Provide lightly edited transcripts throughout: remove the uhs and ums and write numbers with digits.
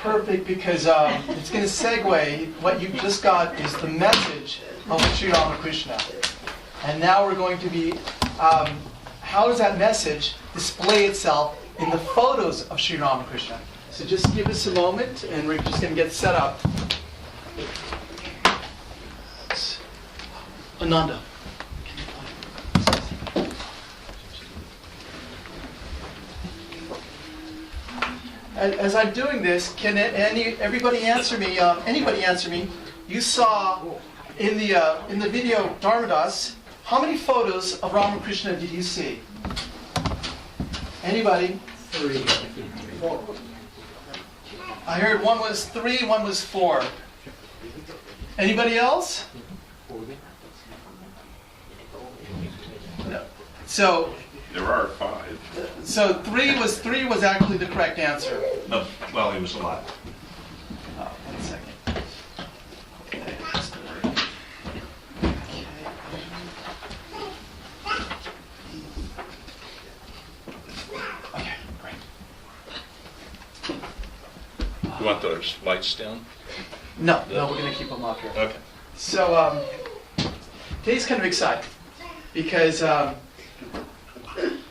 perfect because it's going to segue. What you just got is the message of Sri Ramakrishna. And now we're going to be, how does that message display itself in the photos of Sri Ramakrishna? So just give us a moment and we're just going to get set up. Ananda. As I'm doing this, can everybody answer me? Anybody answer me? You saw in the video Dharmadas, how many photos of Ramakrishna did you see? Anybody? 3. 4. I heard one was 3, one was 4. Anybody else? No. So there are 5. So 3 was actually the correct answer. Well, he was alive. Oh, 1 second. Okay, that's the word. Okay, great. You want the lights down? No, we're going to keep them up here. Okay. So today's kind of exciting because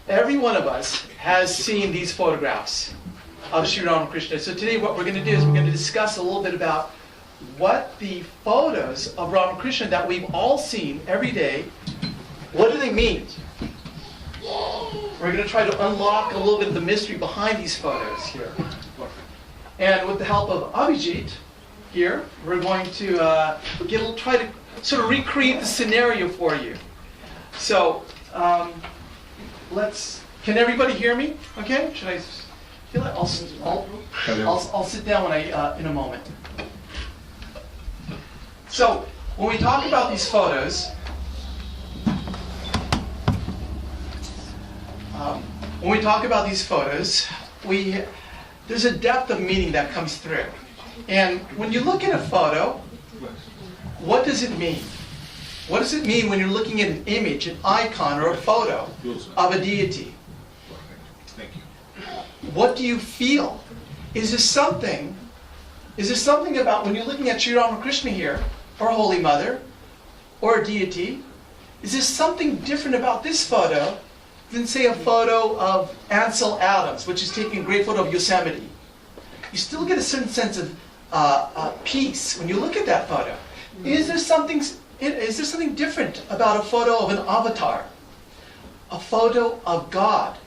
every one of us has seen these photographs of Sri Ramakrishna. So today what we're going to do is we're going to discuss a little bit about what the photos of Ramakrishna that we've all seen every day, what do they mean? We're going to try to unlock a little bit of the mystery behind these photos here. And with the help of Abhijit here, we're going to try to sort of recreate the scenario for you. So can everybody hear me? Okay? Should I feel like I'll sit down when in a moment. So when we talk about these photos, there's a depth of meaning that comes through. And when you look at a photo, what does it mean? What does it mean when you're looking at an image, an icon, or a photo of a deity? What do you feel? Is there something about when you're looking at Sri Ramakrishna here, or Holy Mother, or a deity, is there something different about this photo than, say, a photo of Ansel Adams, which is taking a great photo of Yosemite? You still get a certain sense of peace when you look at that photo. Is there something different about a photo of an avatar? A photo of God?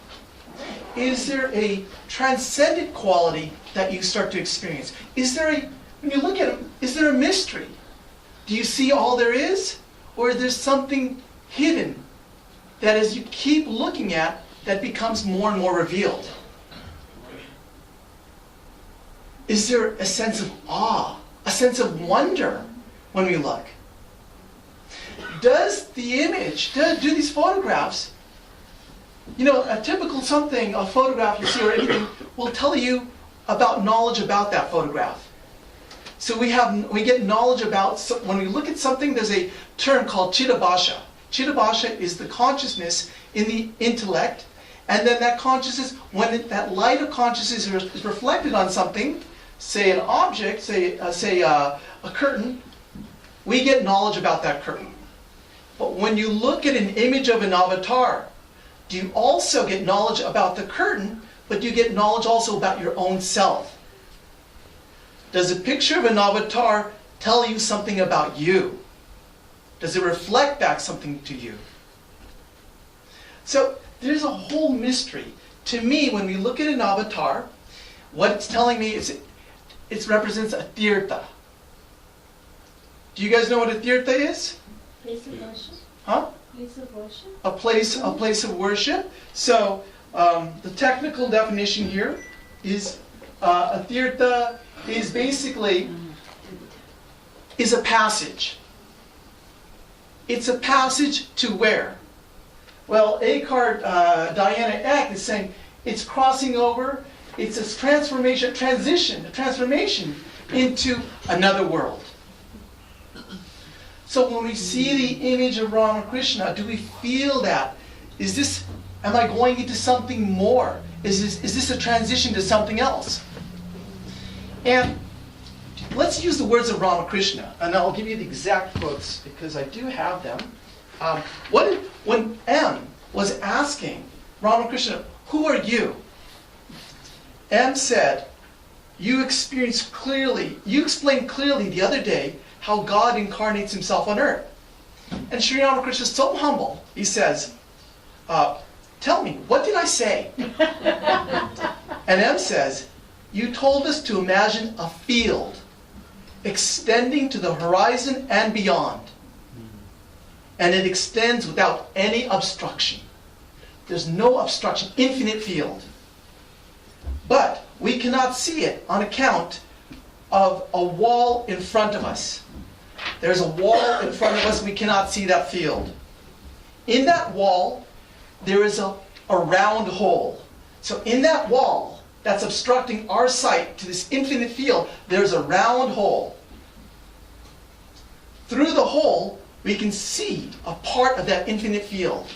Is there a transcendent quality that you start to experience? When you look at it, is there a mystery? Do you see all there is? Or is there something hidden that as you keep looking at, that becomes more and more revealed? Is there a sense of awe, a sense of wonder when we look? Does the image, do these photographs, a typical a photograph you see or anything will tell you about knowledge about that photograph. So we get knowledge about, when we look at something, there's a term called Chittabhasha. Chittabhasha is the consciousness in the intellect, and then that consciousness, when that light of consciousness is reflected on something, say an object, say a curtain, we get knowledge about that curtain. But when you look at an image of an avatar, do you also get knowledge about the curtain, but do you get knowledge also about your own self? Does a picture of an avatar tell you something about you? Does it reflect back something to you? So there's a whole mystery. To me, when we look at an avatar, what it's telling me is it represents a tirtha. Do you guys know what a tirtha is? Place of worship. Huh? Place of worship. A place of worship. So the technical definition here is a tirtha is basically a passage. It's a passage to where? Well, Eckhart, Diana Eck is saying it's crossing over. It's a transformation into another world. So when we see the image of Ramakrishna, do we feel that? Am I going into something more? Is this a transition to something else? And let's use the words of Ramakrishna, and I'll give you the exact quotes because I do have them. When M was asking Ramakrishna, "Who are you?" M said, you explained clearly the other day how God incarnates himself on earth. And Sri Ramakrishna is so humble, he says, tell me, what did I say? And M says, you told us to imagine a field extending to the horizon and beyond. And it extends without any obstruction. There's no obstruction, infinite field. But we cannot see it on account of a wall in front of us. There's a wall in front of us, we cannot see that field. In that wall, there is a round hole. So in that wall that's obstructing our sight to this infinite field, there's a round hole. Through the hole, we can see a part of that infinite field.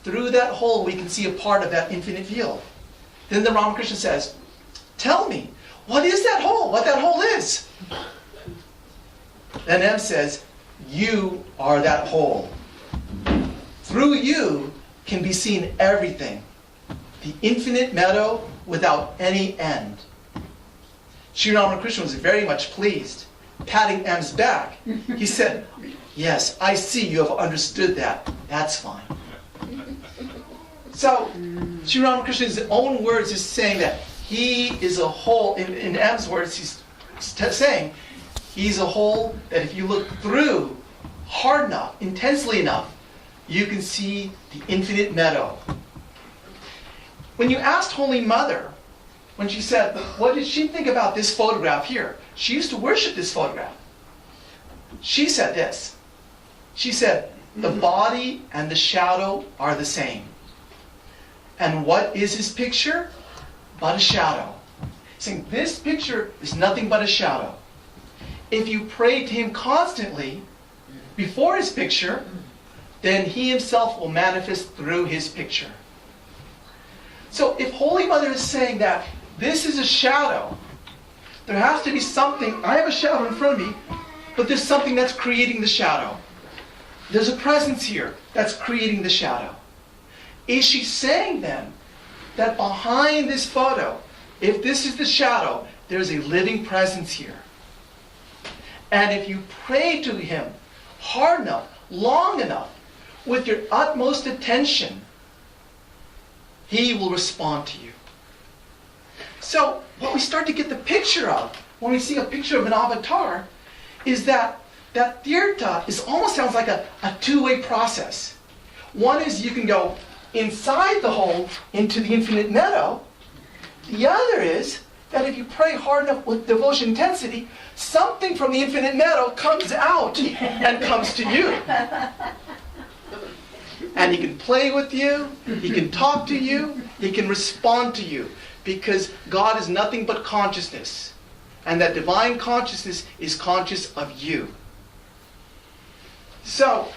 Through that hole, we can see a part of that infinite field. Then the Ramakrishna says, tell me, what is that hole? What that hole is? Then M says, you are that hole. Through you can be seen everything. The infinite meadow without any end. Sri Ramakrishna was very much pleased, patting M's back. He said, yes, I see you have understood that. That's fine. So, Sri Ramakrishna, in his own words, is saying that he is a whole. In M's words, he's saying he's a whole that if you look through hard enough, intensely enough, you can see the infinite meadow. When you asked Holy Mother, when she said, what did she think about this photograph here? She used to worship this photograph. She said this. She said, the body and the shadow are the same. And what is his picture? But a shadow. Saying this picture is nothing but a shadow. If you pray to him constantly before his picture, then he himself will manifest through his picture. So if Holy Mother is saying that this is a shadow, there has to be something. I have a shadow in front of me, but there's something that's creating the shadow. There's a presence here that's creating the shadow. Is she saying then that behind this photo, if this is the shadow, there's a living presence here? And if you pray to him hard enough, long enough, with your utmost attention, he will respond to you. So what we start to get the picture of when we see a picture of an avatar is that tirtha almost sounds like a two-way process. One is you can go inside the hole into the infinite meadow. The other is that if you pray hard enough with devotion intensity, something from the infinite meadow comes out and comes to you. And he can play with you, he can talk to you, he can respond to you, because God is nothing but consciousness. And that divine consciousness is conscious of you. So,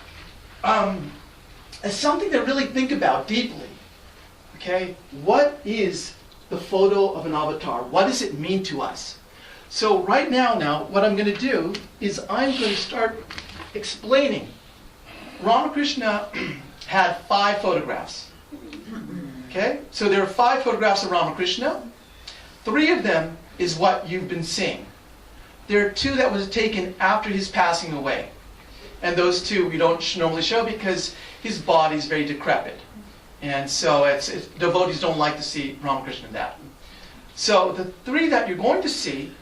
as something to really think about deeply, okay, what is the photo of an avatar? What does it mean to us? So right now, what I'm going to do is I'm going to start explaining. Ramakrishna had 5 photographs. Okay? So there are 5 photographs of Ramakrishna. 3 of them is what you've been seeing. There are 2 that was taken after his passing away. And those 2 we don't normally show because his body is very decrepit. And so devotees don't like to see Ramakrishna in that. So the 3 that you're going to see,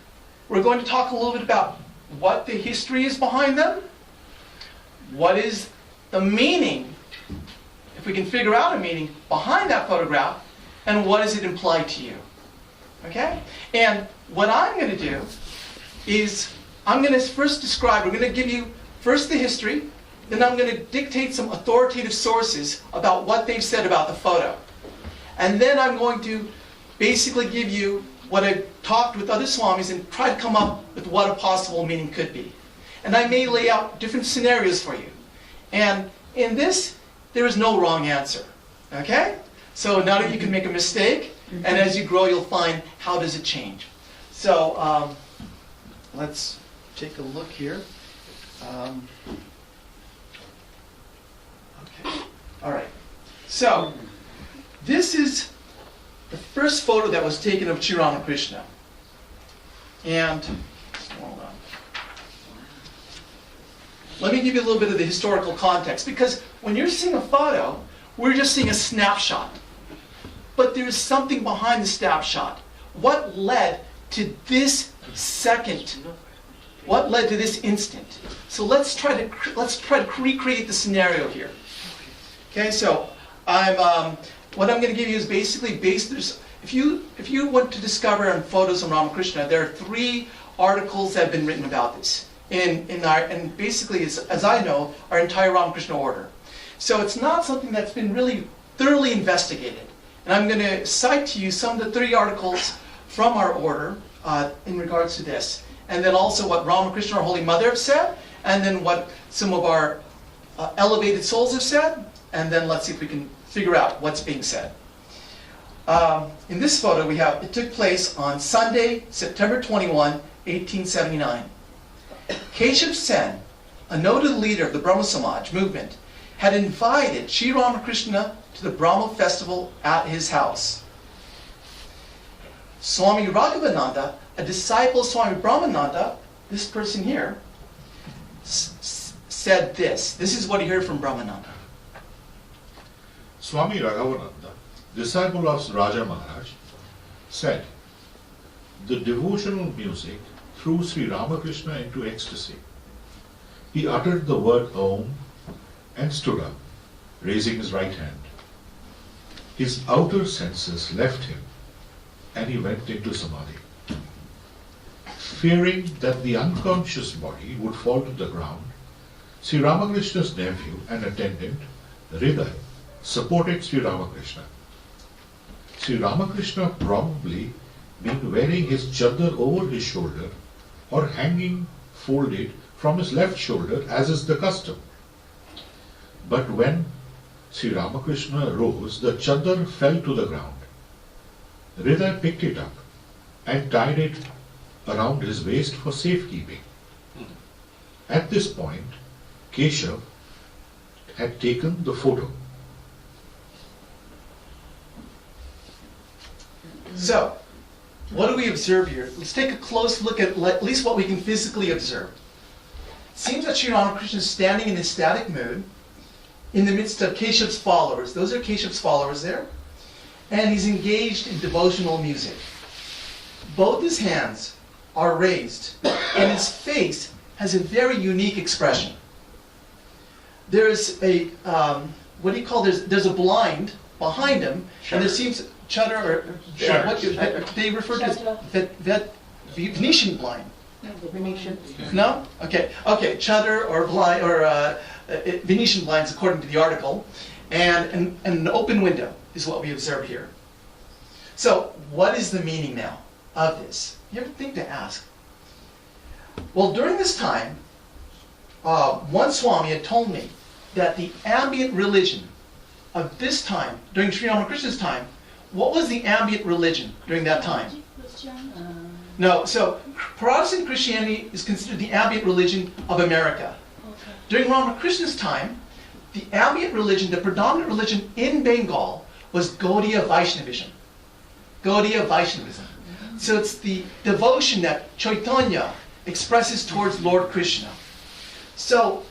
we're going to talk a little bit about what the history is behind them, what is the meaning, if we can figure out a meaning behind that photograph, and what does it imply to you. Okay? And what I'm going to do is I'm going to first describe, we're going to give you first the history, then I'm going to dictate some authoritative sources about what they've said about the photo. And then I'm going to basically give you what I've talked with other swamis and try to come up with what a possible meaning could be. And I may lay out different scenarios for you. And in this, there is no wrong answer. Okay? So now that you can make a mistake, and as you grow, you'll find how does it change. So let's take a look here. Okay, all right. So this is the first photo that was taken of Sri Ramakrishna. And, hold on. Let me give you a little bit of the historical context, because when you're seeing a photo, we're just seeing a snapshot. But there's something behind the snapshot. What led to this second? What led to this instant? So let's try to recreate the scenario here. Okay, so what I'm going to give you is basically if you want to discover on photos of Ramakrishna, there are 3 articles that have been written about this and basically, as I know, our entire Ramakrishna order. So it's not something that's been really thoroughly investigated. And I'm going to cite to you some of the 3 articles from our order in regards to this, and then also what Ramakrishna, our Holy Mother, have said, and then what some of our elevated souls have said, and then let's see if we can figure out what's being said. In this photo we have, it took place on Sunday, September 21, 1879. Keshav Sen, a noted leader of the Brahma Samaj movement, had invited Sri Ramakrishna to the Brahma festival at his house. Swami Raghavananda, a disciple of Swami Brahmananda, this person here, said this. This is what he heard from Brahmananda. Swami Raghavananda, disciple of Raja Maharaj, said, "The devotional music threw Sri Ramakrishna into ecstasy. He uttered the word Om and stood up, raising his right hand. His outer senses left him and he went into Samadhi. Fearing that the unconscious body would fall to the ground, Sri Ramakrishna's nephew and attendant, Hriday, supported Sri Ramakrishna. Sri Ramakrishna probably been wearing his chadar over his shoulder or hanging folded from his left shoulder, as is the custom. But when Sri Ramakrishna rose, the chadar fell to the ground. Hriday picked it up and tied it around his waist for safekeeping. At this point, Keshav had taken the photo. So, what do we observe here? Let's take a close look at least what we can physically observe. It seems that Sri Ramakrishna is standing in ecstatic mood in the midst of Keshav's followers. Those are Keshav's followers there. And he's engaged in devotional music. Both his hands are raised, and his face has a very unique expression. There's a, there's a blind behind him, and there seems chadar, or what they refer to as Venetian blind. Venetian. No? Okay. Okay. Chadar or blind or Venetian blinds, according to the article, and an open window is what we observe here. So, what is the meaning now of this? You ever think to ask? Well, during this time, one Swami had told me that the ambient religion of this time, during Sri Ramakrishna's time, what was the ambient religion during that time? No, so Protestant Christianity is considered the ambient religion of America. Okay. During Ramakrishna's time, the ambient religion, the predominant religion in Bengal, was Gaudiya Vaishnavism. Gaudiya Vaishnavism. So it's the devotion that Chaitanya expresses towards Lord Krishna. So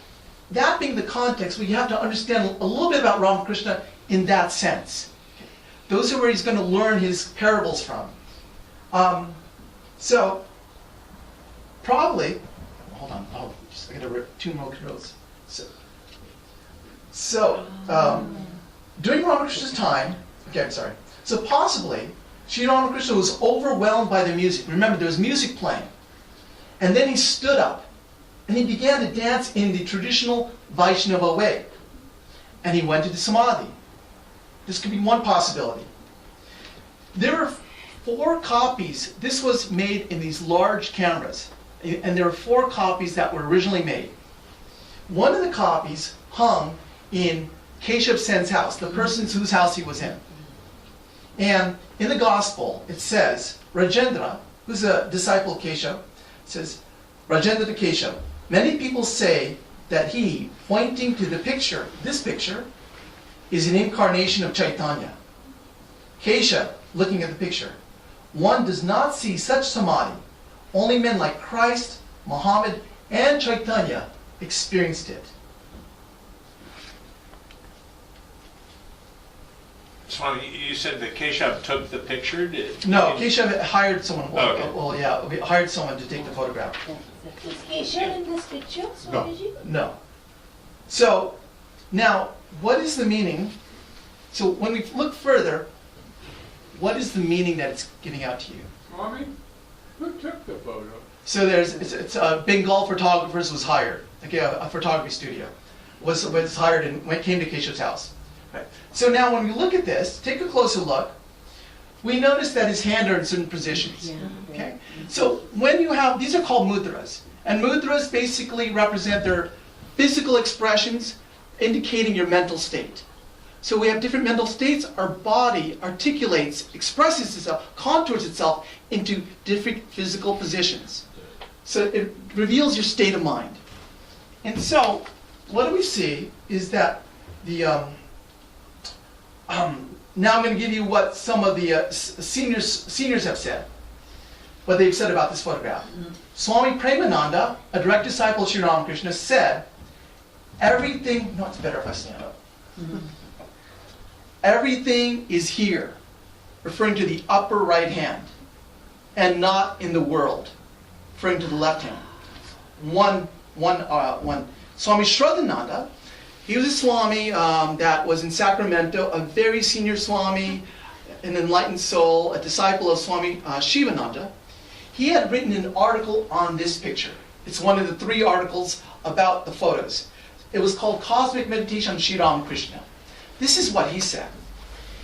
that being the context, we have to understand a little bit about Ramakrishna in that sense. Those are where he's going to learn his parables from. So, probably, hold on, I got to rip 2 more rows. So, during Ramakrishna's time, okay, I'm sorry. So possibly, Sri Ramakrishna was overwhelmed by the music. Remember, there was music playing. And then he stood up, and he began to dance in the traditional Vaishnava way. And he went into Samadhi. This could be one possibility. There are 4 copies. This was made in these large cameras. And there are 4 copies that were originally made. One of the copies hung in Keshav Sen's house, the person's whose house he was in. And in the Gospel, it says, Rajendra, who's a disciple of Keshav, says, Rajendra to Keshav, many people say that he, pointing to the picture, this picture, is an incarnation of Chaitanya. Keshav, looking at the picture, one does not see such samadhi. Only men like Christ, Muhammad, and Chaitanya experienced it. Swami, you said that Keshav took the picture? No, Keshav hired someone. Well, Okay. well, yeah, we hired someone to take the photograph. Is Keshav in this picture, Swamiji? No. So, now, what is the meaning? So, when we look further, what is the meaning that it's giving out to you? Swami, who took the photo? So it's Bengal photographers was hired. Okay, a photography studio was hired and came to Keshav's house. Right. So now when we look at this, take a closer look. We notice that his hands are in certain positions. Okay. So when you have these are called mudras, and mudras basically represent their physical expressions, indicating your mental state. So we have different mental states. Our body articulates, expresses itself, contours itself into different physical positions. So it reveals your state of mind. And so what do we see is that the now I'm going to give you what some of the seniors have said, what they've said about this photograph. Swami Premananda, a direct disciple of Sri Ramakrishna, said, everything, no, it's better if I stand up. Everything is here, referring to the upper right hand, and not in the world, referring to the left hand. One. Swami Shraddhananda, he was a Swami that was in Sacramento, a very senior Swami, an enlightened soul, a disciple of Swami Shivananda. He had written an article on this picture. It's one of the 3 articles about the photos. It was called Cosmic Meditation on Sri Ramakrishna. This is what he said.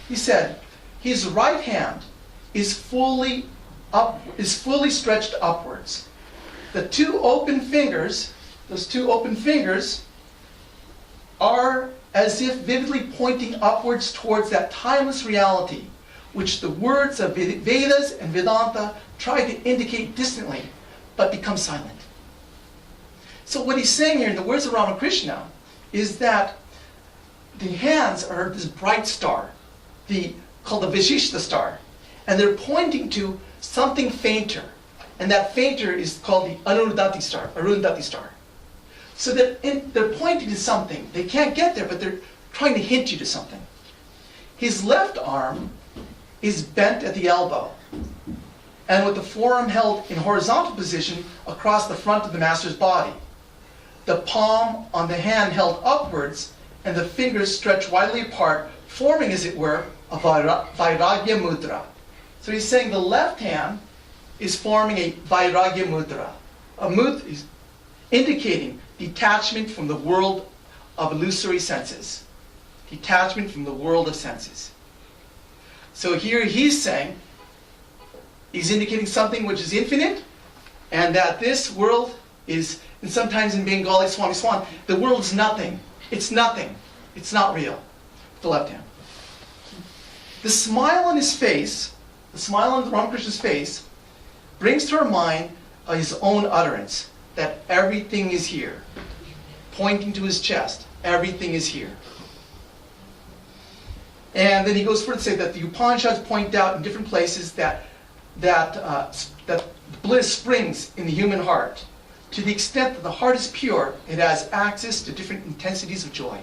He said, his right hand is fully stretched upwards. The 2 open fingers, those 2 open fingers, are as if vividly pointing upwards towards that timeless reality, which the words of Vedas and Vedanta try to indicate distantly, but become silent. So what he's saying here in the words of Ramakrishna is that the hands are this bright star, called the Vishishta star, and they're pointing to something fainter, and that fainter is called the Arundhati star. So that they're pointing to something. They can't get there, but they're trying to hint you to something. His left arm is bent at the elbow, and with the forearm held in horizontal position across the front of the master's body. The palm on the hand held upwards, and the fingers stretched widely apart, forming, as it were, a Vairagya mudra. So he's saying the left hand is forming a Vairagya mudra. A mudra is indicating detachment from the world of illusory senses. Detachment from the world of senses. So here he's saying, he's indicating something which is infinite, and that this world is, and sometimes in Bengali, Swami Swan, the world's nothing. It's nothing. It's not real. The left hand. The smile on his face, the smile on Ramakrishna's face, brings to our mind his own utterance, that everything is here. Pointing to his chest, everything is here. And then he goes further to say that the Upanishads point out in different places that bliss springs in the human heart. To the extent that the heart is pure, it has access to different intensities of joy.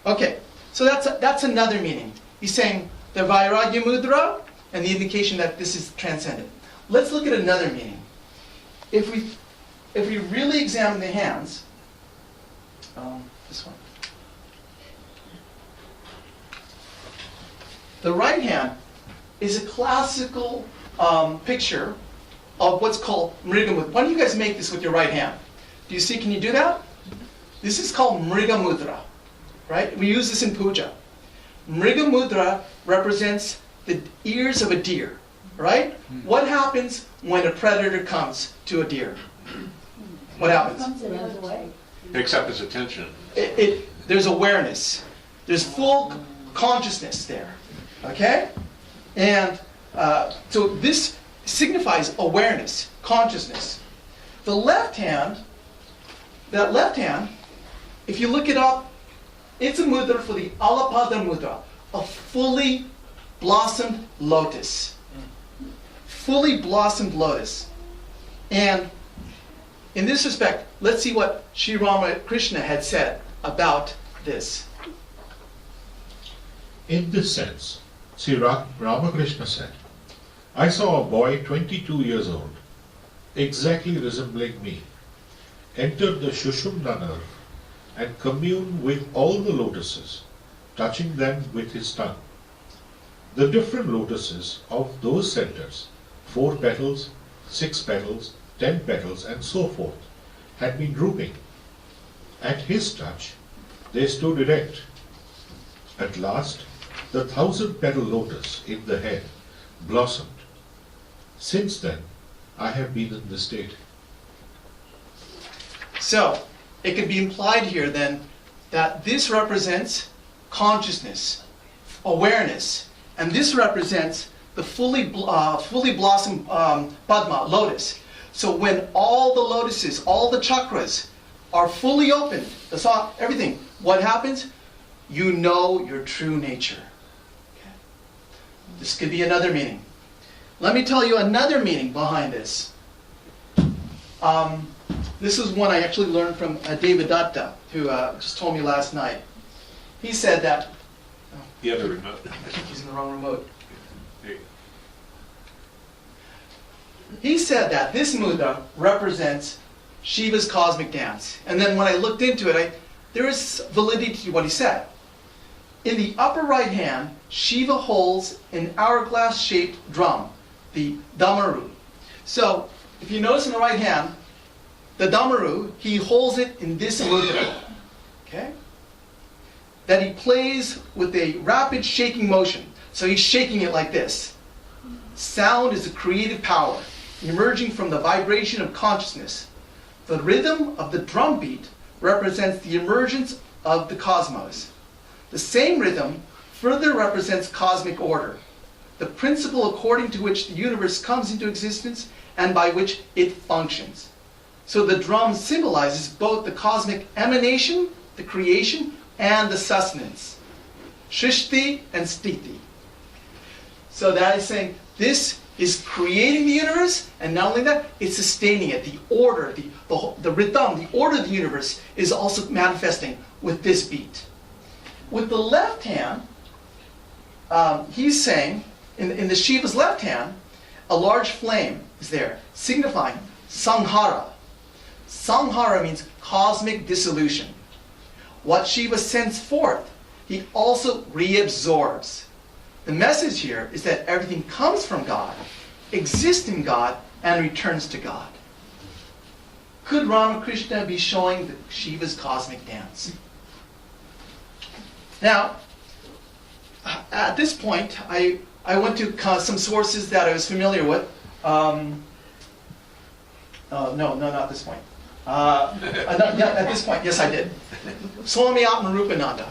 Okay, so that's another meaning. He's saying the Vairagya mudra and the indication that this is transcendent. Let's look at another meaning. If we really examine the hands, this one. The right hand is a classical picture of what's called Mriga Mudra. Why don't you guys make this with your right hand? Do you see, can you do that? This is called Mriga Mudra, right? We use this in puja. Mriga Mudra represents the ears of a deer, right? What happens when a predator comes to a deer? What happens? Comes and runs away. Picks up his attention. There's awareness. There's full consciousness there, okay? And so this signifies awareness, consciousness. The left hand, that left hand, if you look it up, it's a mudra for the Alapada mudra, a fully blossomed lotus. Fully blossomed lotus. And in this respect, let's see what Sri Ramakrishna had said about this. In this sense, Sri Ramakrishna said, I saw a boy 22 years old, exactly resembling me, enter the Shushumna nerve and commune with all the lotuses, touching them with his tongue. The different lotuses of those centers, 4 petals, 6 petals, 10 petals, and so forth, had been drooping. At his touch, they stood erect. At last, the 1,000-petal lotus in the head blossomed. Since then, I have been in this state. So, it can be implied here then that this represents consciousness, awareness, and this represents the fully blossomed Padma, lotus. So when all the lotuses, all the chakras are fully open, that's all, everything, what happens? You know your true nature. Okay. This could be another meaning. Let me tell you another meaning behind this. This is one I actually learned from David Datta, who just told me last night. He said that... The other remote. I keep using the wrong remote. There you go. He said that this mudra represents Shiva's cosmic dance. And then when I looked into it, there is validity to what he said. In the upper right hand, Shiva holds an hourglass-shaped drum, the Damaru. So, if you notice in the right hand, the Damaru, he holds it in this mudra. Okay? That he plays with a rapid shaking motion. So he's shaking it like this. Sound is a creative power, emerging from the vibration of consciousness. The rhythm of the drum beat represents the emergence of the cosmos. The same rhythm further represents cosmic order, the principle according to which the universe comes into existence and by which it functions. So the drum symbolizes both the cosmic emanation, the creation, and the sustenance. Shrishti and Stiti. So that is saying this is creating the universe, and not only that, it's sustaining it. The order, the rhythm, the order of the universe is also manifesting with this beat. With the left hand, he's saying, in the Shiva's left hand, a large flame is there, signifying Sanghara. Sanghara means cosmic dissolution. What Shiva sends forth, he also reabsorbs. The message here is that everything comes from God, exists in God, and returns to God. Could Ramakrishna be showing the Shiva's cosmic dance? Now, at this point, I went to some sources that I was familiar with. No, not this point. At this point, yes, I did. Swami Harinamananda,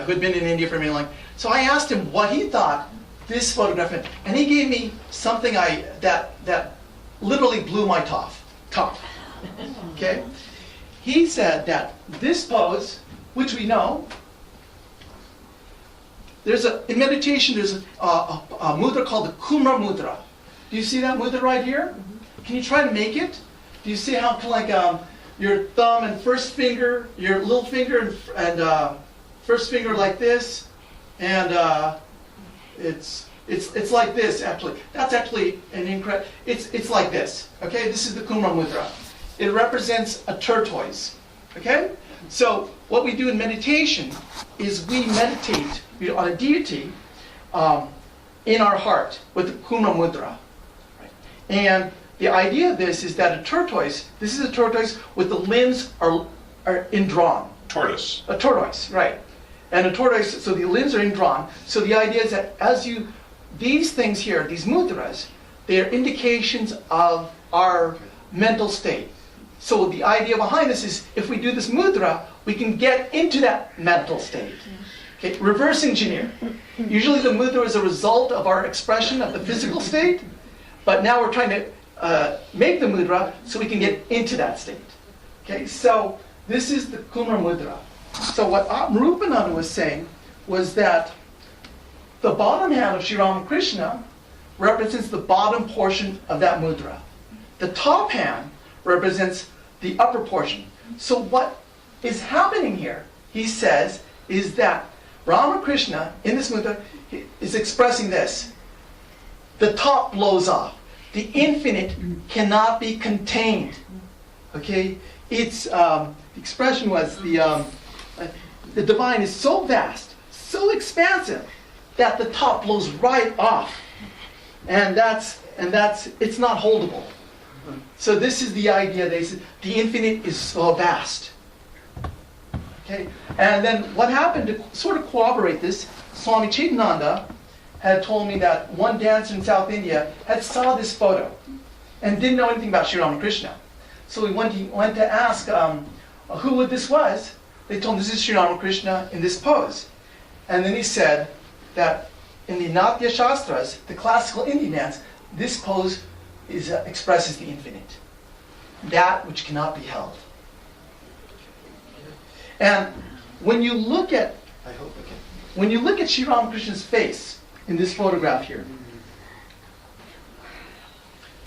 who had been in India for many long. So I asked him what he thought this photograph meant, and he gave me something that literally blew my top. Okay, he said that this pose, which we know, in meditation there's a mudra called the Kumra mudra. Do you see that mudra right here? Can you try to make it? Do you see how your thumb and first finger, your little finger and first finger like this, and it's like this actually. That's actually an incredible. It's like this. Okay, this is the Kumra mudra. It represents a tortoise. Okay, so what we do in meditation is we meditate on a deity in our heart with the Kumra mudra, right? And the idea of this is that a tortoise, this is a tortoise with the limbs are indrawn. Tortoise. A tortoise, right. And a tortoise, so the limbs are indrawn. So the idea is that these things here, these mudras, they are indications of our mental state. So the idea behind this is if we do this mudra, we can get into that mental state. Okay, reverse engineer. Usually the mudra is a result of our expression of the physical state. But now we're trying to make the mudra so we can get into that state. Okay, so this is the Kumara mudra. So what Rupananda was saying was that the bottom hand of Sri Ramakrishna represents the bottom portion of that mudra. The top hand represents the upper portion. So what is happening here, he says, is that Ramakrishna, in this mudra, is expressing this. The top blows off. The infinite cannot be contained. Okay? It's, the expression was, the divine is so vast, so expansive, that the top blows right off. And it's not holdable. So this is the idea. They said the infinite is so vast. Okay, and then what happened to sort of corroborate this? Swami Harinamananda had told me that one dancer in South India had saw this photo and didn't know anything about Sri Ramakrishna. So he went to ask who this was. They told him this is Sri Ramakrishna in this pose, and then he said that in the Natya Shastras, the classical Indian dance, this pose expresses the infinite, that which cannot be held. And when you look at, when you look at Sri Ramakrishna's face in this photograph here,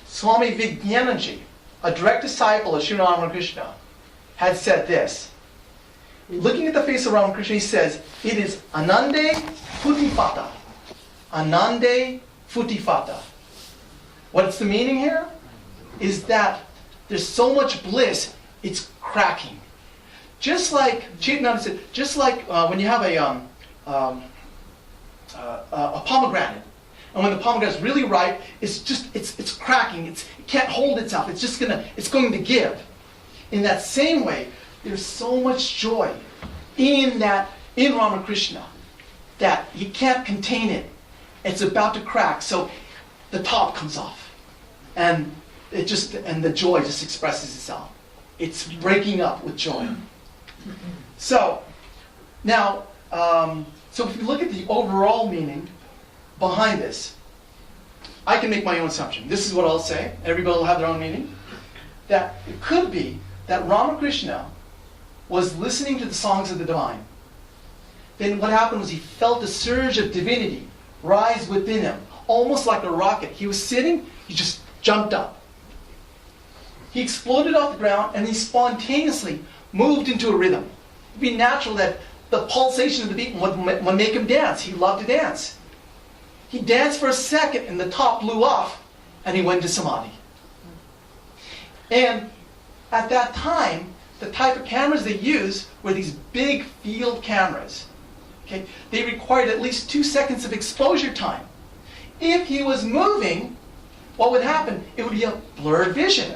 Swami Vijnananji, a direct disciple of Sri Ramakrishna, had said this. Looking at the face of Ramakrishna, he says, it is Anande Futifata. Anande Futifata. What's the meaning here? Is that there's so much bliss, it's cracking. Just like Chaitanya said, just like when you have a pomegranate, and when the pomegranate is really ripe, it's cracking. It can't hold itself. It's going to give. In that same way, there's so much joy in Ramakrishna that you can't contain it. It's about to crack, so the top comes off, and the joy just expresses itself. It's breaking up with joy. So now, so if you look at the overall meaning behind this, I can make my own assumption. This is what I'll say. Everybody will have their own meaning. That it could be that Ramakrishna was listening to the songs of the divine. Then what happened was he felt a surge of divinity rise within him, almost like a rocket. He was sitting, he just jumped up. He exploded off the ground, and he spontaneously moved into a rhythm. It'd be natural that the pulsation of the beat would make him dance. He loved to dance. He danced for a second, and the top blew off, and he went to Samadhi. And at that time, the type of cameras they used were these big field cameras. Okay? They required at least 2 seconds of exposure time. If he was moving, what would happen? It would be a blurred vision.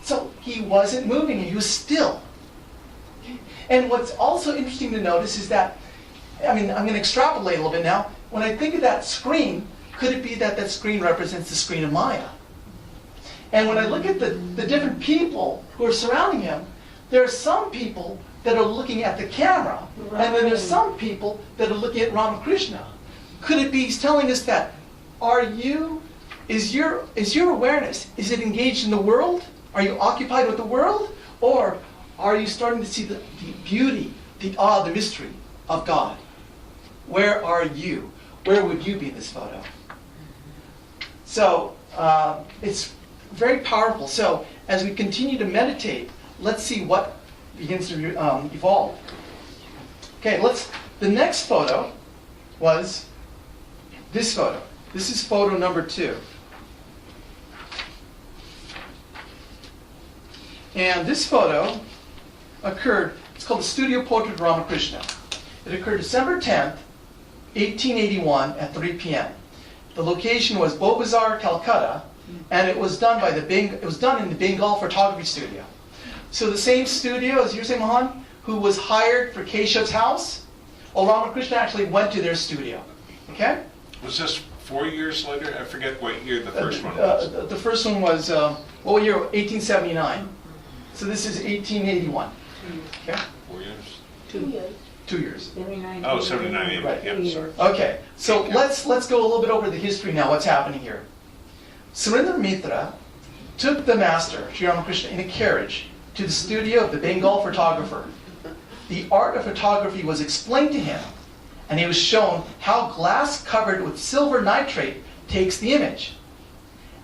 So he wasn't moving, he was still. Okay? And what's also interesting to notice is that, I'm going to extrapolate a little bit now. When I think of that screen, could it be that that screen represents the screen of Maya? And when I look at the different people who are surrounding him, there are some people that are looking at the camera, and then there's some people that are looking at Ramakrishna. Could it be he's telling us that, is your awareness, is it engaged in the world? Are you occupied with the world? Or are you starting to see the beauty, the awe, the mystery of God? Where are you? Where would you be in this photo? So it's very powerful. So as we continue to meditate, let's see what begins to evolve. Okay, the next photo was this photo. This is photo number 2. And this photo occurred, it's called the Studio Portrait of Ramakrishna. It occurred December 10th, 1881 at 3 p.m. The location was Beaubazar, Calcutta, and it was done in the Bengal photography studio. So the same studio as you say, Mohan, who was hired for Keshav's house, well, Ramakrishna actually went to their studio. Okay? Was this 4 years later? I forget what year the first one was. The first one was, what year? 1879. So this is 1881. Okay? 4 years? 2 years. 2 years. 79. Oh, 79, Right. yeah, sorry. Okay, so let's go a little bit over the history now, what's happening here. Surendra Mitra took the master, Sri Ramakrishna, in a carriage to the studio of the Bengal photographer. The art of photography was explained to him, and he was shown how glass covered with silver nitrate takes the image.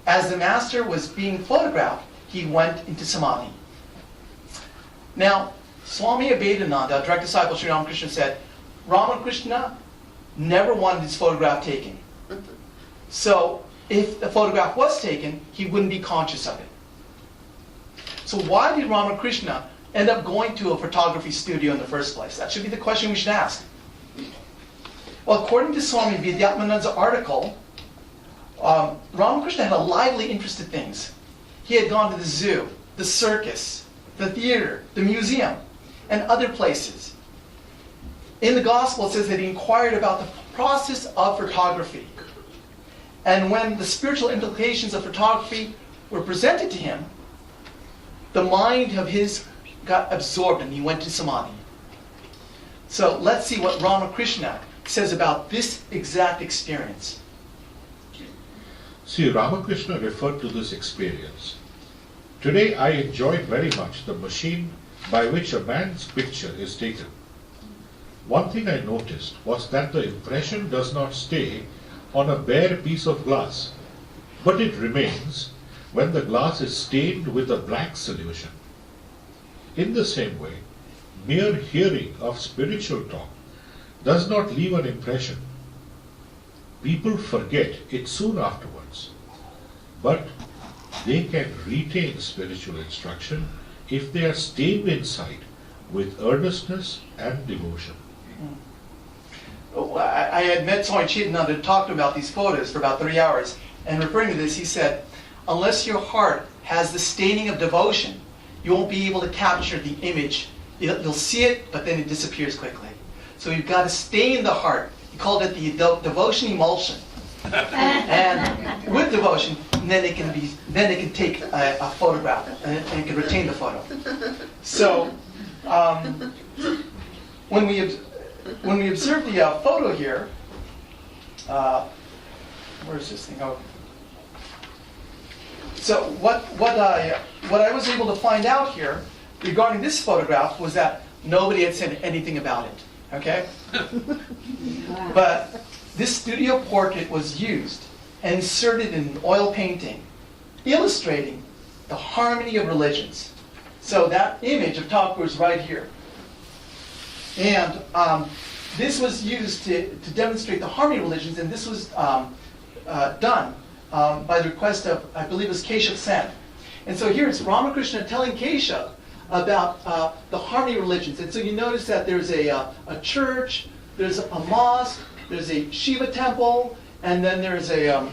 As the master was being photographed, he went into Samadhi. Now, Swami Harinamananda, direct disciple of Sri Ramakrishna, said, Ramakrishna never wanted his photograph taken. So, if the photograph was taken, he wouldn't be conscious of it. So why did Ramakrishna end up going to a photography studio in the first place? That should be the question we should ask. Well, according to Swami Vidyatmananda's article, Ramakrishna had a lively interest in things. He had gone to the zoo, the circus, the theater, the museum, and other places. In the Gospel, it says that he inquired about the process of photography. And when the spiritual implications of photography were presented to him, the mind of his got absorbed and he went to Samadhi. So let's see what Ramakrishna says about this exact experience. See, Ramakrishna referred to this experience. Today I enjoyed very much the machine by which a man's picture is taken. One thing I noticed was that the impression does not stay on a bare piece of glass, but it remains when the glass is stained with a black solution. In the same way, mere hearing of spiritual talk does not leave an impression. People forget it soon afterwards, but they can retain spiritual instruction if they are stained inside with earnestness and devotion. I had met Swami Chidananda and talked about these photos for about 3 hours, and referring to this, he said, unless your heart has the staining of devotion, you won't be able to capture the image. You'll see it, but then it disappears quickly. So you've got to stain the heart. He called it the devotion emulsion. And with devotion, then it can take a photograph and it can retain the photo. So when we observe the photo here, where's this thing? Oh. So what I was able to find out here regarding this photograph was that nobody had said anything about it. Okay? But this studio portrait was used and inserted in an oil painting, illustrating the harmony of religions. So that image of Thakur is right here. And this was used to demonstrate the harmony of religions, and this was done by the request of, I believe it was Keshav Sen. And so here it's Ramakrishna telling Keshav about the harmony of religions. And so you notice that there's a church, there's a mosque, there's a Shiva temple, and then there's and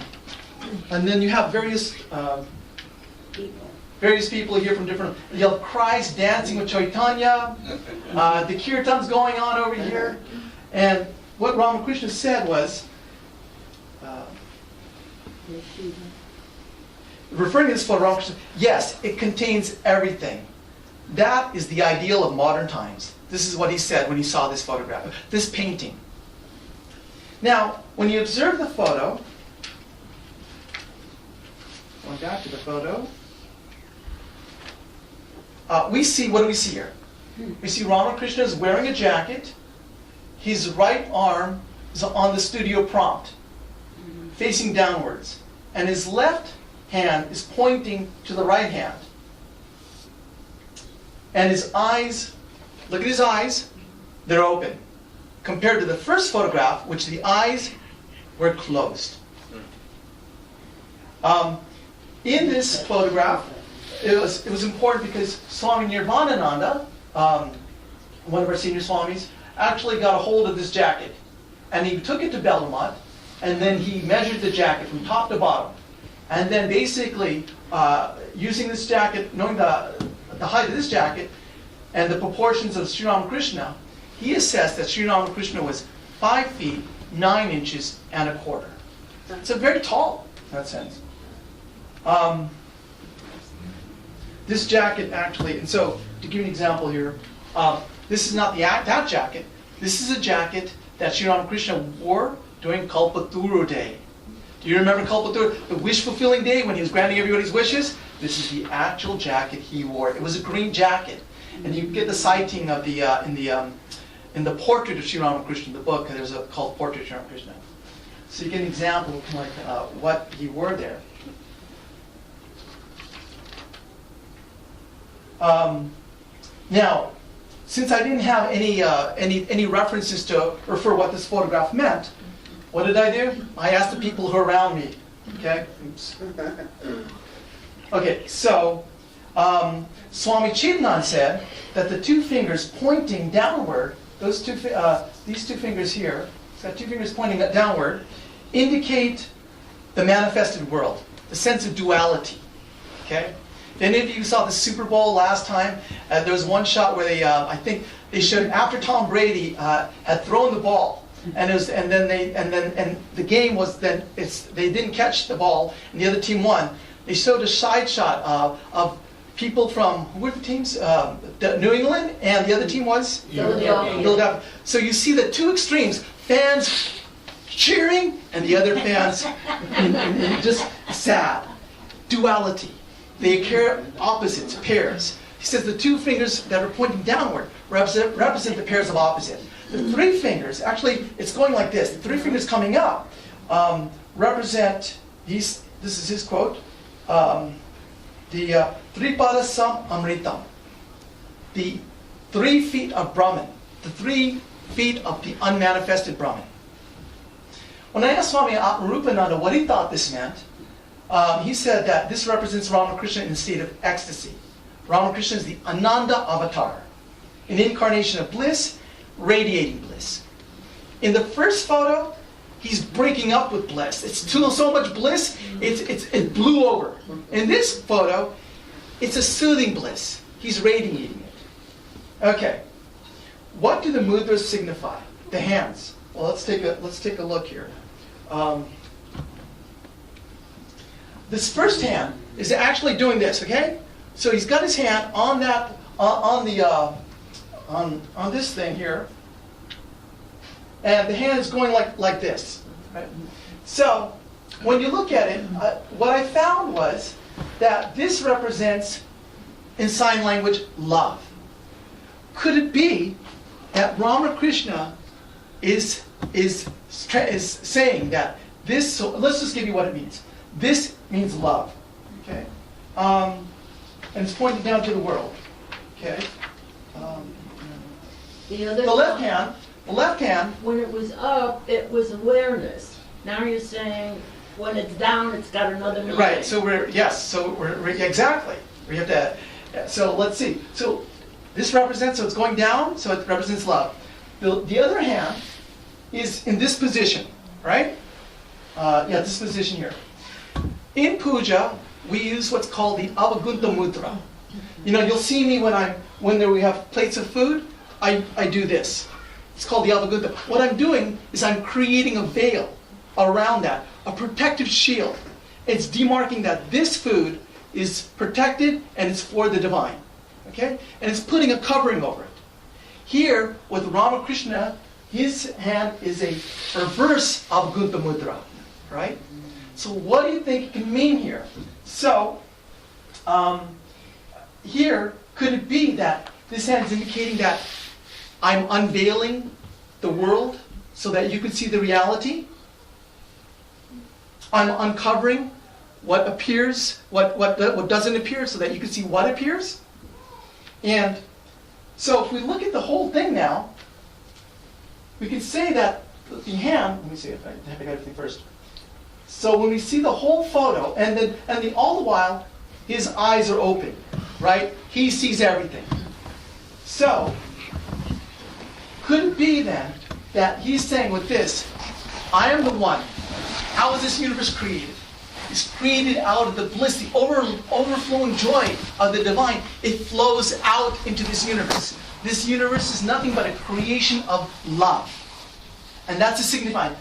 then you have various people here from different. You have Christ dancing with Chaitanya. The kirtan's going on over here, and what Ramakrishna said was, referring to this photo, Ramakrishna, yes, it contains everything. That is the ideal of modern times. This is what he said when he saw this photograph, this painting. Now, when you observe the photo, going back to the photo, we see, what do we see here? We see Ramakrishna is wearing a jacket. His right arm is on the studio prompt, facing downwards. And his left hand is pointing to the right hand. And his eyes, look at his eyes, they're open. Compared to the first photograph, which the eyes were closed. In this photograph, it was important because Swami Nirvanananda, one of our senior swamis, actually got a hold of this jacket. And he took it to Bellamont, and then he measured the jacket from top to bottom. And then basically, using this jacket, knowing the height of this jacket, and the proportions of Sri Ramakrishna, he assessed that Sri Ramakrishna was 5 feet, 9 inches, and a quarter. So very tall, in that sense. This jacket actually, and so to give you an example here, this is not that jacket. This is a jacket that Sri Ramakrishna wore during Kalpaturu Day. Do you remember Kalpataru, the wish-fulfilling day when he was granting everybody's wishes? This is the actual jacket he wore. It was a green jacket. And you get the sighting of the, in the portrait of Sri Ramakrishna, the book, there's a called Portrait of Sri Ramakrishna. So you get an example of like, what he wore there. Now, since I didn't have any references to refer what this photograph meant, what did I do? I asked the people who are around me. Okay? Oops. Okay, so Swami Chidanand said that the two fingers pointing downward, these two fingers here, it's got two fingers pointing downward, indicate the manifested world, the sense of duality. Okay? If any of you saw the Super Bowl last time, there was one shot where they, I think they showed after Tom Brady had thrown the ball, and the game was then they didn't catch the ball, and the other team won. They showed a side shot of people from, who were the teams? New England, and the other team was? Philadelphia. So you see the two extremes, fans cheering, and the other fans just sad. Duality. They care opposites, pairs. He says the two fingers that are pointing downward represent the pairs of opposite. The three fingers, actually, it's going like this. The three fingers coming up represent, this is his quote, the Tripadasam Amritam, the 3 feet of Brahman, the 3 feet of the unmanifested Brahman. When I asked Swami Rupananda what he thought this meant, he said that this represents Ramakrishna in a state of ecstasy. Ramakrishna is the Ananda avatar, an incarnation of bliss, radiating bliss. In the first photo, he's breaking up with bliss. It's so much bliss, it blew over. In this photo, it's a soothing bliss. He's radiating it. Okay, what do the mudras signify? The hands. Well, let's take a look here. This first hand is actually doing this. Okay, so he's got his hand on that on this thing here, and the hand is going like this. Right? So when you look at it, what I found was that this represents, in sign language, love. Could it be that Ramakrishna is saying that this? So let's just give you what it means. This means love. Okay, and it's pointing down to the world. Okay. The left hand. When it was up, it was awareness. Now you're saying when it's down, it's got another meaning. Right. So we're exactly. We have to. So let's see. So this represents. So it's going down. So it represents love. The other hand is in this position, right? This position here. In puja, we use what's called the Avagunta mudra. You know, you'll see me when we have plates of food. I do this. It's called the Avagunta. What I'm doing is I'm creating a veil around that, a protective shield. It's demarking that this food is protected and it's for the divine. Okay? And it's putting a covering over it. Here, with Ramakrishna, his hand is a reverse Avagunta mudra. Right? So what do you think it can mean here? So, here, could it be that this hand is indicating that I'm unveiling the world so that you can see the reality? I'm uncovering what appears, what doesn't appear, so that you can see what appears? And so if we look at the whole thing now, we can say that the hand, let me see if I have to get everything first. So when we see the whole photo, and all the while, his eyes are open, right? He sees everything. So, could it be then that he's saying with this, I am the one. How is this universe created? It's created out of the bliss, the overflowing joy of the divine. It flows out into this universe. This universe is nothing but a creation of love. And that's a signifying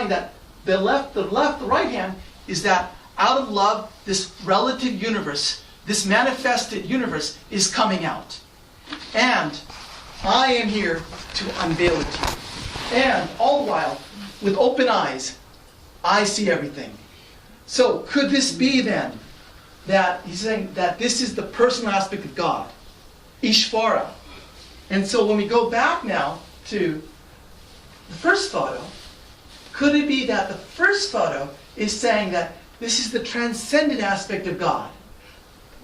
that the right hand is that out of love, this relative universe, this manifested universe is coming out. And I am here to unveil it to you. And all the while, with open eyes, I see everything. So could this be then that he's saying that this is the personal aspect of God, Ishvara. And so when we go back now to the first photo, could it be that the first photo is saying that this is the transcendent aspect of God,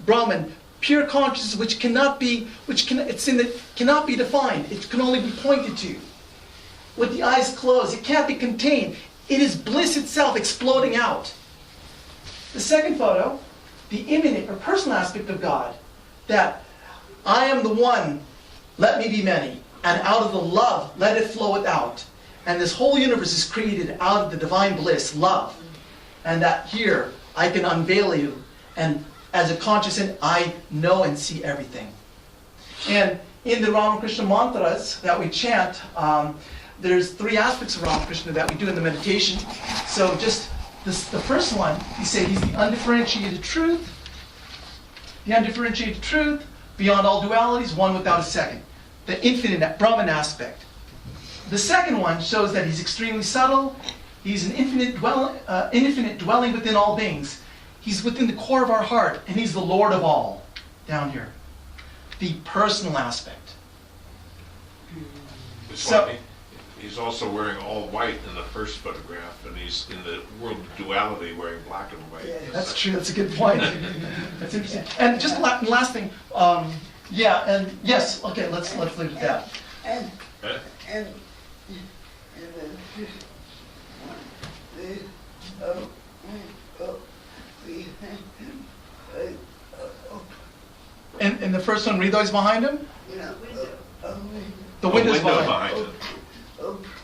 Brahman, pure consciousness, which cannot be defined. It can only be pointed to. With the eyes closed, it can't be contained. It is bliss itself exploding out. The second photo, the immanent or personal aspect of God, that I am the one, let me be many, and out of the love, let it flow without. And this whole universe is created out of the divine bliss, love. And that here, I can unveil you, and as a conscious entity, I know and see everything. And in the Ramakrishna mantras that we chant, there's 3 aspects of Ramakrishna that we do in the meditation. So just the first one, you say he's the undifferentiated truth. The undifferentiated truth, beyond all dualities, one without a second. The infinite Brahman aspect. The second one shows that he's extremely subtle. He's an infinite dwelling within all beings. He's within the core of our heart, and he's the Lord of all, down here. The personal aspect. Swami, he's also wearing all white in the first photograph, and he's in the world of duality wearing black and white. Yeah, that's true. That's a good point. That's interesting. And just last thing, yes. Okay, let's leave it at that. And the first one, Ridho's behind him? The window's behind him.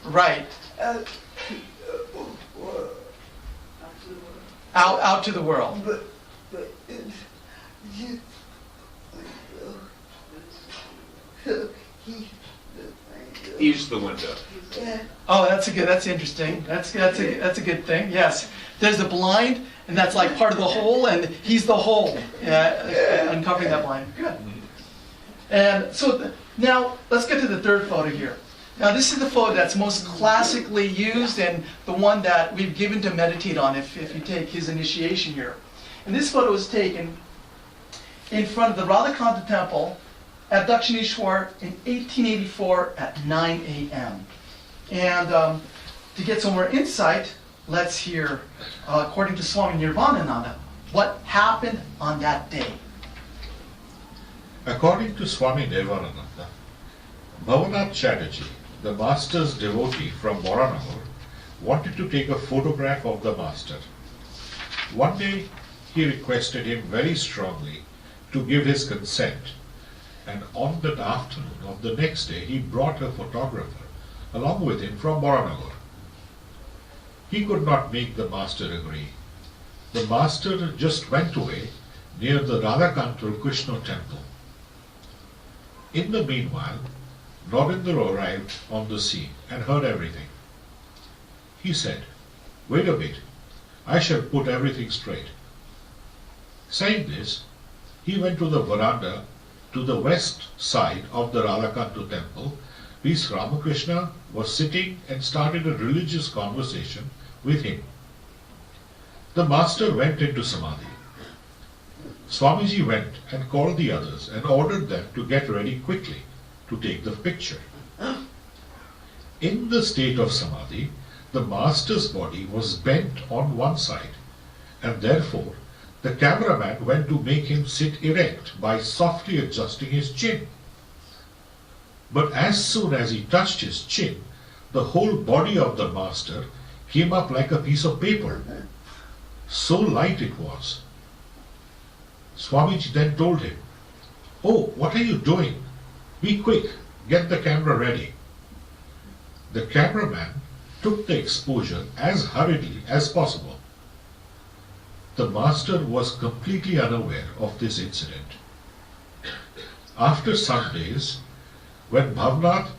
Right. Out to the world. He's the window. Oh, that's interesting. That's a good thing. Yes. There's the blind, and that's like part of the whole, and he's the whole. Uncovering that blind. Good. And so now let's get to the third photo here. Now this is the photo that's most classically used and the one that we've given to meditate on if you take his initiation here. And this photo was taken in front of the Radhakanta temple at Dakshineshwar in 1884 at 9 a.m. And to get some more insight, let's hear, according to Swami Harinamananda, what happened on that day. According to Swami Harinamananda, Bhavanath Chatterjee, the master's devotee from Moranagar, wanted to take a photograph of the master. One day, he requested him very strongly to give his consent, and on that afternoon of the next day, he brought a photographer along with him from Moranagar. He could not make the master agree. The master just went away near the Radhakanta Krishna temple. In the meanwhile, Narendra arrived on the scene and heard everything. He said, "Wait a bit, I shall put everything straight." Saying this, he went to the veranda to the west side of the Radhakanta temple, where Ramakrishna was sitting and started a religious conversation with him. The master went into Samadhi. Swamiji went and called the others and ordered them to get ready quickly to take the picture. In the state of Samadhi, the master's body was bent on one side, and therefore the cameraman went to make him sit erect by softly adjusting his chin. But as soon as he touched his chin, the whole body of the master came up like a piece of paper. So light it was. Swamiji then told him, "Oh, what are you doing? Be quick, get the camera ready." The cameraman took the exposure as hurriedly as possible. The master was completely unaware of this incident. After some days, when Bhavanath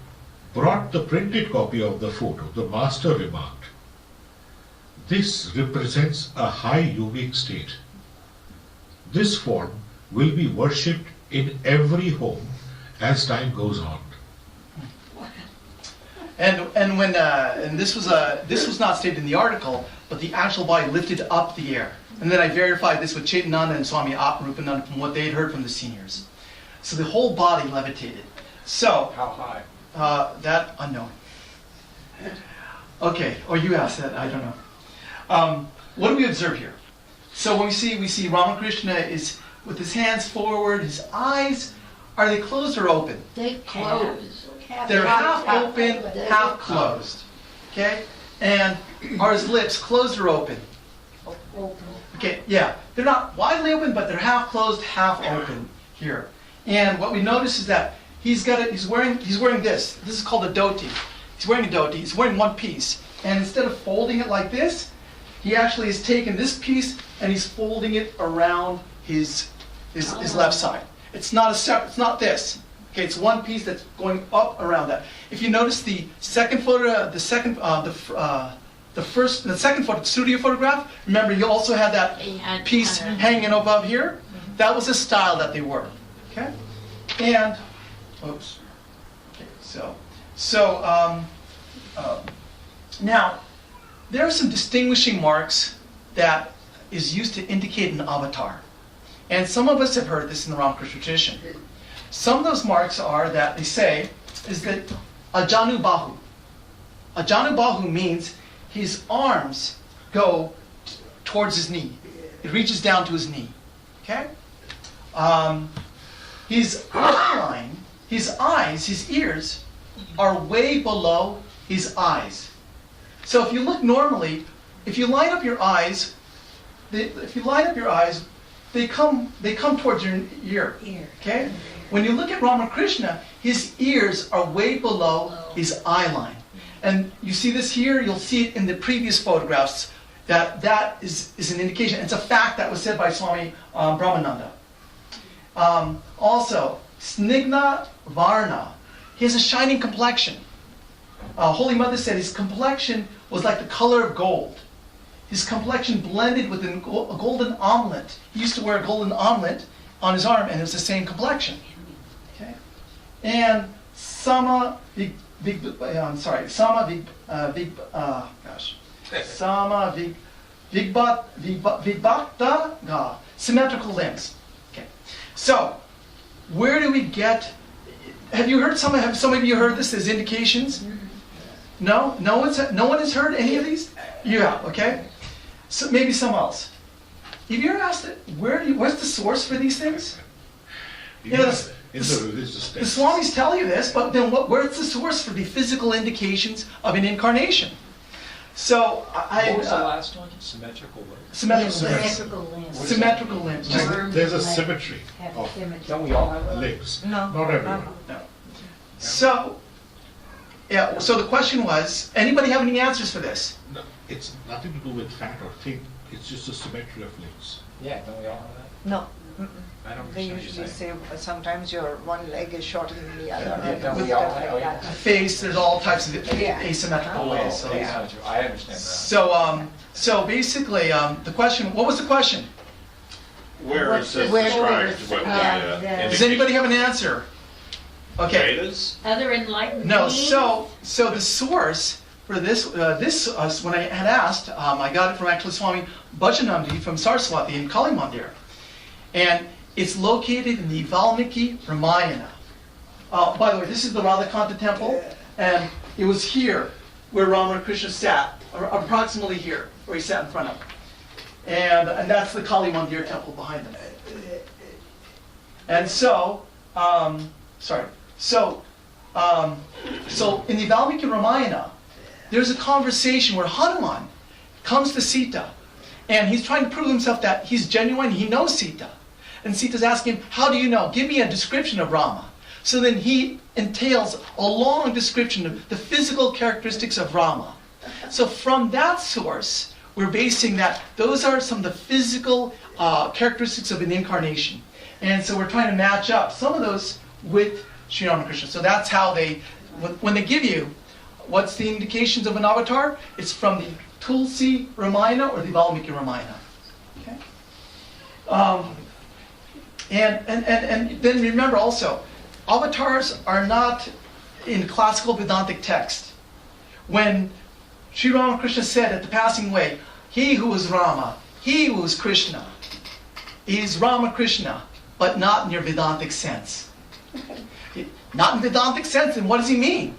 brought the printed copy of the photo, the master remarked, "This represents a high yogic state. This form will be worshipped in every home as time goes on." And when and this was not stated in the article, but the actual body lifted up the air. And then I verified this with Chaitananda and Swami Rupananda from what they had heard from the seniors. So the whole body levitated. So How high? that unknown. Okay, or you asked that, I don't know. What do we observe here? So when we see Ramakrishna is with his hands forward, his eyes, are they closed or open? They close. They're half open, half closed. Okay? And are his lips closed or open? Open. Okay, yeah. They're not widely open, but they're half closed, half open here. And what we notice is that he's wearing this. This is called a dhoti. He's wearing a dhoti. He's wearing one piece. And instead of folding it like this, he actually has taken this piece and he's folding it around his left side. It's not this. Okay, it's one piece that's going up around that. If you notice the second photo, the second photo, the studio photograph, remember you also had that piece hanging above here? That was the style that they were. Okay? And, oops. Okay, now, there are some distinguishing marks that is used to indicate an avatar. And some of us have heard this in the Ramakrishna tradition. Some of those marks are that they say is that Ajanu Bahu. Ajanu Bahu means his arms go towards his knee. It reaches down to his knee. Okay? His eyeline, his eyes, his ears are way below his eyes. So if you look normally, if you line up your eyes, they come towards your ear. Okay? When you look at Ramakrishna, his ears are way below his eye line. And you see this here, you'll see it in the previous photographs, that is an indication. It's a fact that was said by Swami Brahmananda. Also, Snigna Varna, he has a shining complexion. Holy Mother said his complexion was like the color of gold. His complexion blended with a golden omelet. He used to wear a golden omelet on his arm, and it was the same complexion. Okay, and Sama Vigbakta, symmetrical limbs. Okay, so where do we get? Have some of you heard this as indications? No, no one has heard any of these. Yeah, okay. So maybe some else. Have you ever asked it? What's the source for these things? In the religious The text. Swamis tell you this, but then where's the source for the physical indications of an incarnation? So What was the last one? Symmetrical limbs. symmetrical limbs. Symmetrical limbs. Symmetrical limbs. There's a symmetry of Don't we all have that? limbs. No. Not everyone. No. So, yeah. So the question was, anybody have any answers for this? No, it's nothing to do with fat or thin. It's just a symmetry of limbs. Yeah, don't we all have that? No. I don't They understand what usually you're say sometimes your one leg is shorter than the other. Yeah, and don't we stuff all like have that. Face. There's all types of Yeah. asymmetrical ways. So, okay, so I understand that. so basically, the question. What was the question? Where is this Where- described? What Yeah. the Does anybody have an answer? Okay. Vedas? Other enlightened No. beings? So the source for this, when I had asked, I got it from actually Swami Bhajanandi from Saraswati in Kali Mandir, and it's located in the Valmiki Ramayana. By the way, this is the Radhakanta temple, and it was here where Ramakrishna sat, or approximately here, where he sat in front of. And that's the Kali Mandir temple behind them. And so in the Valmiki Ramayana, there's a conversation where Hanuman comes to Sita, and he's trying to prove himself that he's genuine, he knows Sita. And Sita's asking him, how do you know? Give me a description of Rama. So then he entails a long description of the physical characteristics of Rama. So from that source, we're basing that, those are some of the physical characteristics of an incarnation. And so we're trying to match up some of those with Sri Ramakrishna. So that's how when they give you, what's the indications of an avatar? It's from the Tulsi Ramayana or the Valmiki Ramayana. Okay? And then remember also, avatars are not in classical Vedantic text. when Sri Ramakrishna said at the passing away, he who was Rama, he who was Krishna, is Ramakrishna, but not in your Vedantic sense. Not in Vedantic sense, and what does he mean?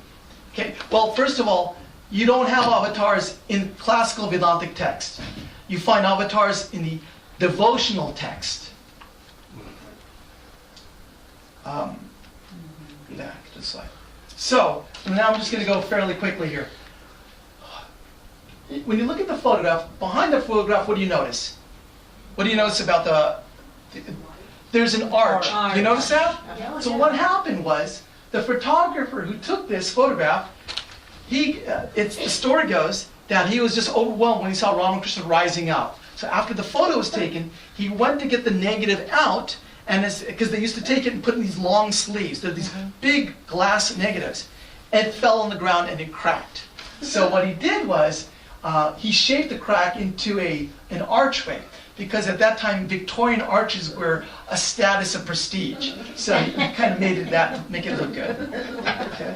Okay, well, first of all, you don't have avatars in classical Vedantic text. You find avatars in the devotional text. Back to the slide. So, now I'm just going to go fairly quickly here. When you look at the photograph, behind the photograph, what do you notice? What do you notice about there's an arch. Arch. You notice that? Yeah. So what happened was, the photographer who took this photograph, the story goes that he was just overwhelmed when he saw Ramakrishna rising up. So after the photo was taken, he went to get the negative out, and because they used to take it and put it in these long sleeves. They're these big glass negatives. And it fell on the ground and it cracked. So what he did was, he shaped the crack into an archway, because at that time Victorian arches were a status of prestige. So he kind of made it make it look good. Okay.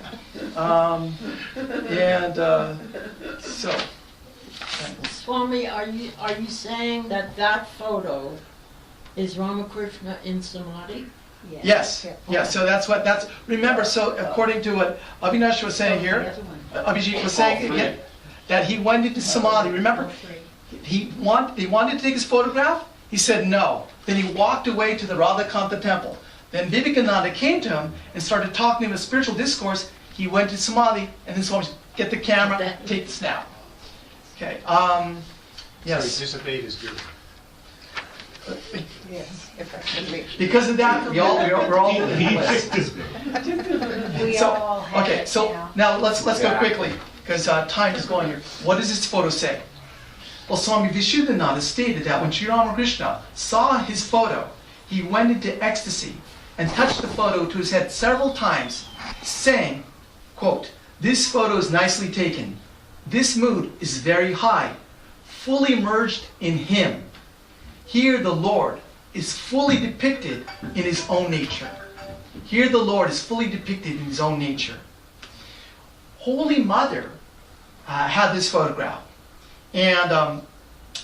So. Swami, are you saying that photo is Ramakrishna in Samadhi? Yes. So remember. So according to what Avinash was saying here, Abhijit was saying again, that he went into Samadhi. Remember, he wanted to take his photograph. He said no. Then he walked away to the Radhakanta temple. Then Vivekananda came to him and started talking to him a spiritual discourse. He went to Samadhi, and then Swami, get the camera, take the snap. Okay. Yes. So dissipate is good. Yes, effectively. Because of that, we're all in He place. picked this. We all have Okay, it so now. now let's go quickly, because time is going here. What does this photo say? Well, Swami Vishuddhananda stated that when Sri Ramakrishna saw his photo, he went into ecstasy and touched the photo to his head several times, saying, quote, "This photo is nicely taken. This mood is very high, fully merged in him. Here the Lord is fully depicted in his own nature." Here the Lord is fully depicted in his own nature. Holy Mother had this photograph. And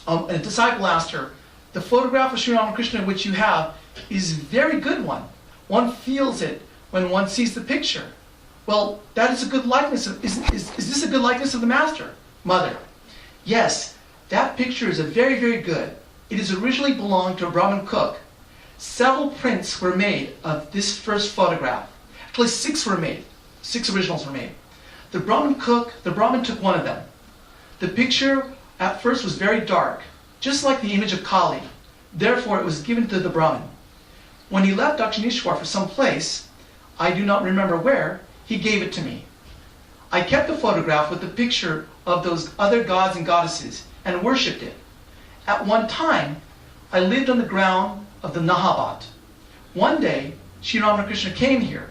a disciple asked her, the photograph of Sri Ramakrishna which you have is a very good one. One feels it when one sees the picture. Well, that is a good likeness. Is this a good likeness of the Master? Mother. Yes, that picture is a very, very good. It has originally belonged to a Brahmin cook. Several prints were made of this first photograph. Actually, 6 were made. 6 originals were made. The Brahmin took one of them. The picture at first was very dark, just like the image of Kali. Therefore, it was given to the Brahmin. When he left Dakshineshwar for some place, I do not remember where, he gave it to me. I kept the photograph with the picture of those other gods and goddesses and worshipped it. At one time, I lived on the ground of the Nahabat. One day, Sri Ramakrishna came here,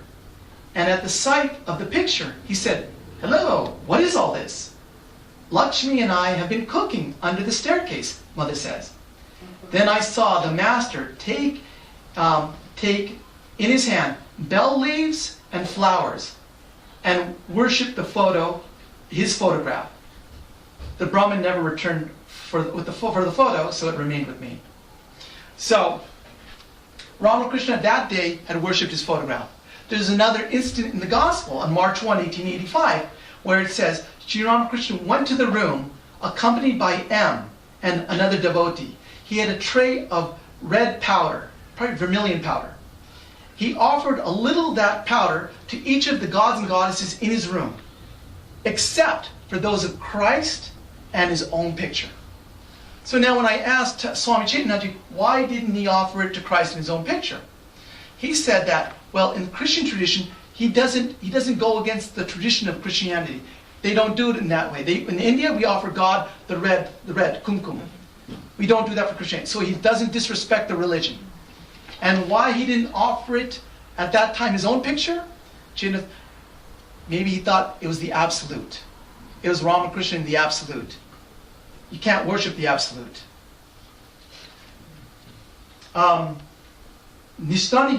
and at the sight of the picture, he said, "Hello, what is all this?" "Lakshmi and I have been cooking under the staircase," Mother says. Then I saw the Master take in his hand bell leaves and flowers and worship his photograph. The Brahmin never returned for the photo, so it remained with me. So, Ramakrishna that day had worshipped his photograph. There's another incident in the Gospel on March 1, 1885, where it says, Sri Ramakrishna went to the room accompanied by M and another devotee. He had a tray of red powder, probably vermilion powder. He offered a little of that powder to each of the gods and goddesses in his room, except for those of Christ and his own picture. So now when I asked Swami Chaitanya, why didn't he offer it to Christ in his own picture? He said that, well, in the Christian tradition, he doesn't go against the tradition of Christianity. They don't do it in that way. In India, we offer God the red kumkum. We don't do that for Christianity. So he doesn't disrespect the religion. And why he didn't offer it at that time, his own picture? Maybe he thought it was the absolute. It was Ramakrishna in the absolute. You can't worship the absolute. Nishtani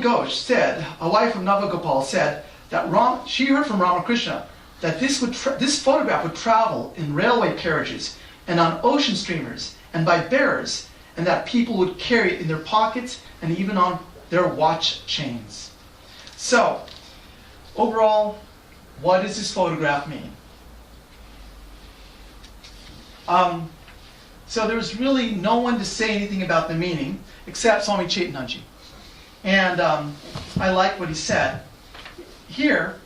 Ghosh said, a wife of Navagopal said, that she heard from Ramakrishna that this photograph would travel in railway carriages and on ocean steamers and by bearers, and that people would carry it in their pockets and even on their watch chains. So, overall, what does this photograph mean? So there's really no one to say anything about the meaning except Swami Chaitananji. And I like what he said. Here,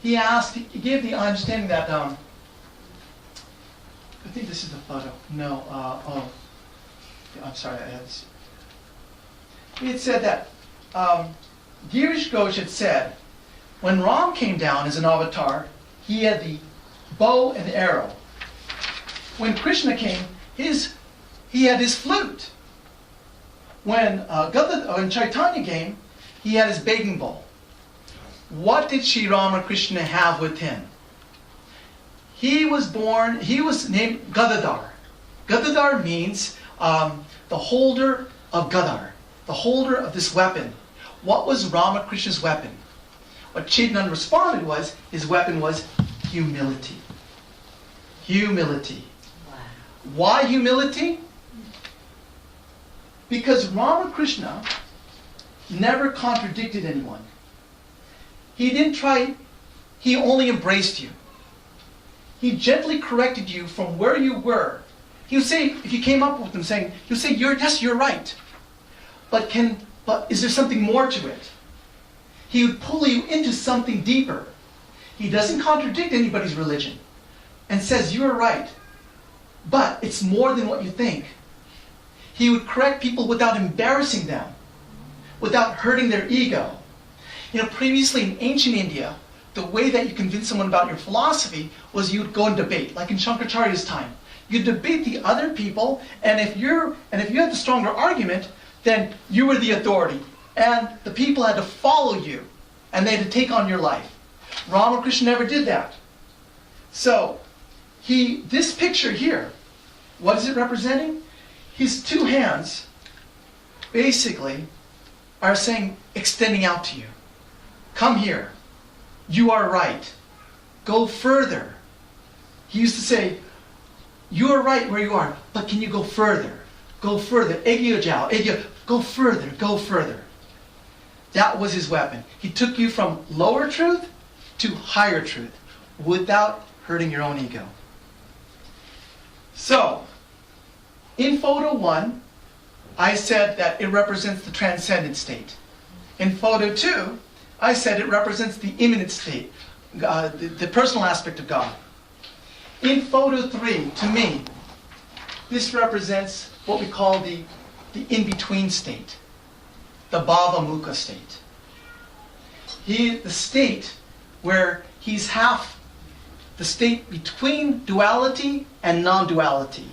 he gave the understanding that, I think this is the photo. No, I'm sorry, I had this. He had said that, Girish Ghosh had said, when Ram came down as an avatar, he had the bow and arrow. When Krishna came, he had his flute. When Chaitanya came, he had his begging bowl. What did Sri Ramakrishna have with him? He was named Gadadhar. Gadadhar means the holder of Gadar, the holder of this weapon. What was Ramakrishna's weapon? What Chaitananda responded was, his weapon was humility. Humility. Wow. Why humility? Because Ramakrishna never contradicted anyone. He didn't try, he only embraced you. He gently corrected you from where you were. He would say, if you came up with him saying, he would say, yes, you're right. But is there something more to it? He would pull you into something deeper. He doesn't contradict anybody's religion and says, you're right. But it's more than what you think. He would correct people without embarrassing them, without hurting their ego. Previously in ancient India, the way that you convince someone about your philosophy was you would go and debate, like in Shankaracharya's time. You debate the other people, and if you had the stronger argument, then you were the authority. And the people had to follow you, and they had to take on your life. Ramakrishna never did that. So, this picture here, what is it representing? His two hands, basically, are saying, extending out to you. Come here. You are right. Go further. He used to say, you are right where you are, but can you go further? Go further. Go further. Go further. That was his weapon. He took you from lower truth to higher truth without hurting your own ego. So, in photo 1, I said that it represents the transcendent state. In photo 2, I said it represents the immanent state, the personal aspect of God. In photo 3, to me, this represents what we call the in-between state, the bhava-mukha state. The state where he's half, the state between duality and non-duality.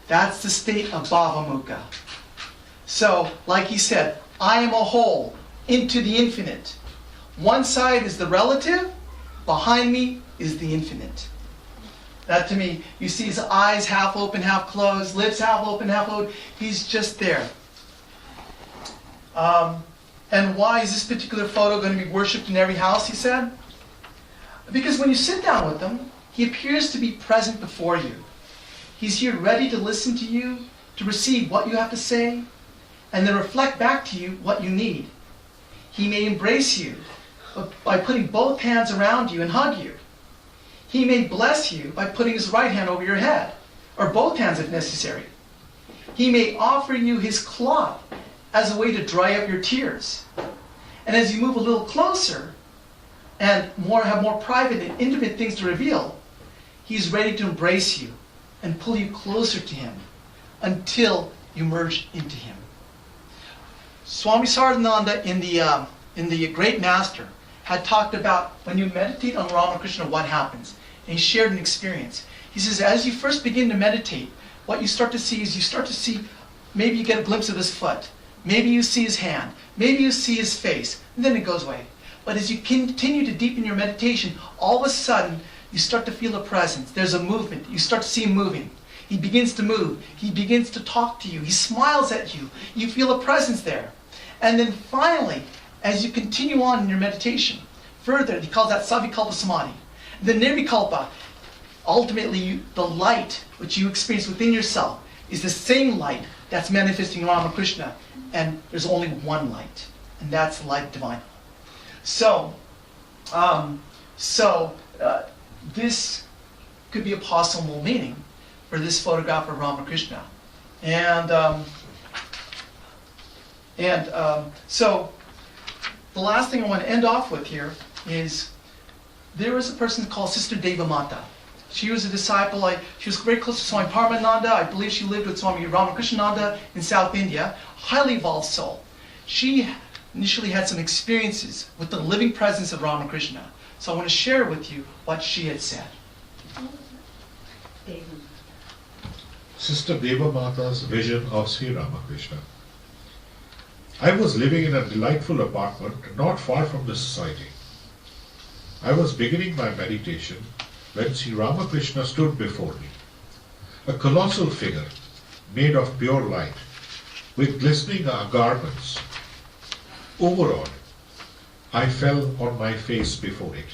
That's the state of bhava-mukha. So, like he said, I am a whole, into the infinite. One side is the relative, behind me is the infinite. That to me, you see his eyes half open, half closed, lips half open, half closed. He's just there. And why is this particular photo going to be worshipped in every house, he said? Because when you sit down with him, he appears to be present before you. He's here ready to listen to you, to receive what you have to say, and then reflect back to you what you need. He may embrace you by putting both hands around you and hug you. He may bless you by putting his right hand over your head, or both hands if necessary. He may offer you his cloth as a way to dry up your tears. And as you move a little closer and have more private and intimate things to reveal, he's ready to embrace you and pull you closer to him until you merge into him. Swami Harinamananda in the Great Master had talked about when you meditate on Ramakrishna, what happens. And he shared an experience. He says, as you first begin to meditate, what you start to see is maybe you get a glimpse of his foot. Maybe you see his hand. Maybe you see his face. And then it goes away. But as you continue to deepen your meditation, all of a sudden, you start to feel a presence. There's a movement. You start to see him moving. He begins to move. He begins to talk to you. He smiles at you. You feel a presence there. And then finally, as you continue on in your meditation, further, he calls that Samadhi. The nirvikalpa, ultimately the light which you experience within yourself is the same light that's manifesting Ramakrishna, and there's only one light, and that's the light divine. So, this could be a possible meaning for this photograph of Ramakrishna. So the last thing I want to end off with here is there was a person called Sister Devamata. She was a disciple, she was very close to Swami Harinamananda. I believe she lived with Swami Ramakrishna in South India, highly evolved soul. She initially had some experiences with the living presence of Ramakrishna. So I want to share with you what she had said. Sister Devamata's vision of Sri Ramakrishna. I was living in a delightful apartment not far from the society. I was beginning my meditation when Sri Ramakrishna stood before me, a colossal figure made of pure light, with glistening garments. Overawed, I fell on my face before it,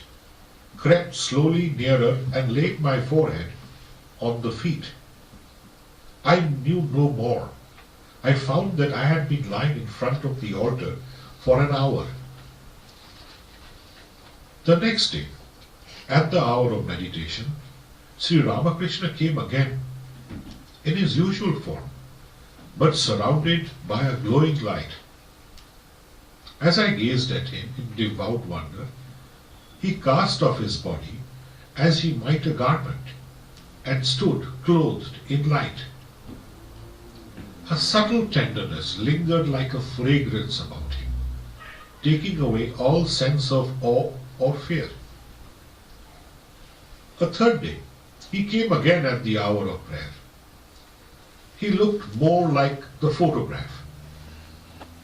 crept slowly nearer and laid my forehead on the feet. I knew no more. I found that I had been lying in front of the altar for an hour. The next day, at the hour of meditation, Sri Ramakrishna came again, in his usual form, but surrounded by a glowing light. As I gazed at him in devout wonder, he cast off his body as he might a garment, and stood clothed in light. A subtle tenderness lingered like a fragrance about him, taking away all sense of awe or fear. A third day, he came again at the hour of prayer. He looked more like the photograph,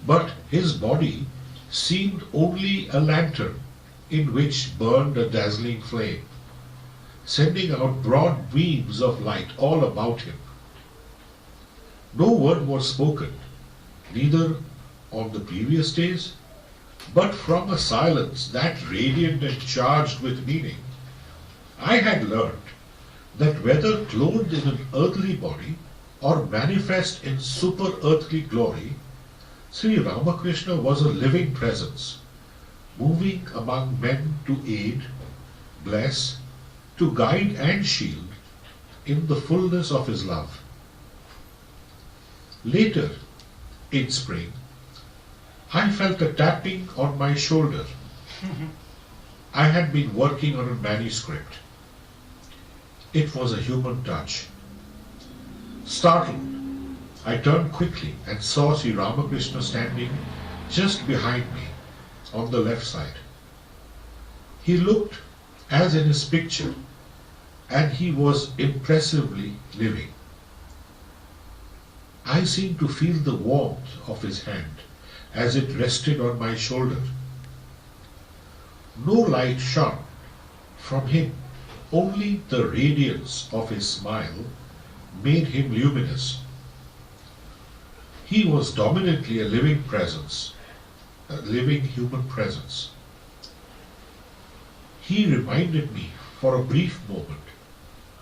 but his body seemed only a lantern in which burned a dazzling flame, sending out broad beams of light all about him. No word was spoken, neither on the previous days, but from a silence that radiant and charged with meaning, I had learned that whether clothed in an earthly body or manifest in super-earthly glory, Sri Ramakrishna was a living presence, moving among men to aid, bless, to guide and shield in the fullness of his love. Later, in spring, I felt a tapping on my shoulder. I had been working on a manuscript. It was a human touch. Startled, I turned quickly and saw Sri Ramakrishna standing just behind me on the left side. He looked as in his picture, and he was impressively living. I seemed to feel the warmth of his hand as it rested on my shoulder. No light shone from him, only the radiance of his smile made him luminous. He was dominantly a living presence, a living human presence. He reminded me for a brief moment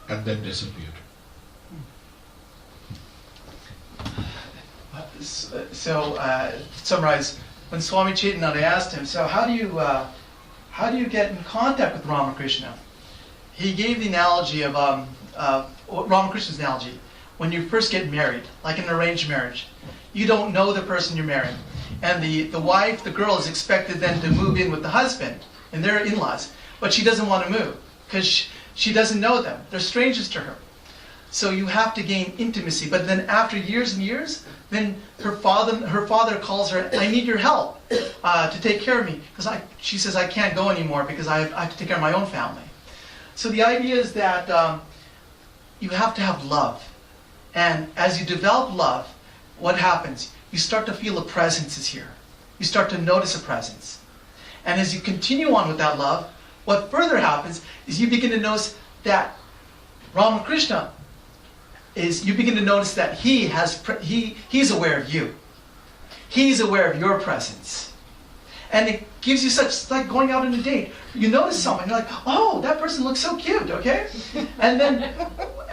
and then disappeared. So, to summarize, when Swami Chaitananda asked him, so how do you get in contact with Ramakrishna? He gave the analogy of Ramakrishna's analogy. When you first get married, like an arranged marriage, you don't know the person you're marrying. And the wife, the girl, is expected then to move in with the husband and their in-laws. But she doesn't want to move because she doesn't know them. They're strangers to her. So you have to gain intimacy. But then after years and years, then her father calls her, I need your help to take care of me. Because she says, I can't go anymore because I have to take care of my own family. So the idea is that you have to have love. And as you develop love, what happens? You start to feel a presence is here. You start to notice a presence. And as you continue on with that love, what further happens is you begin to notice that Ramakrishna you begin to notice that he's aware of you. He's aware of your presence. And it gives you such, it's like going out on a date. You notice someone, you're like, oh, that person looks so cute, okay? And then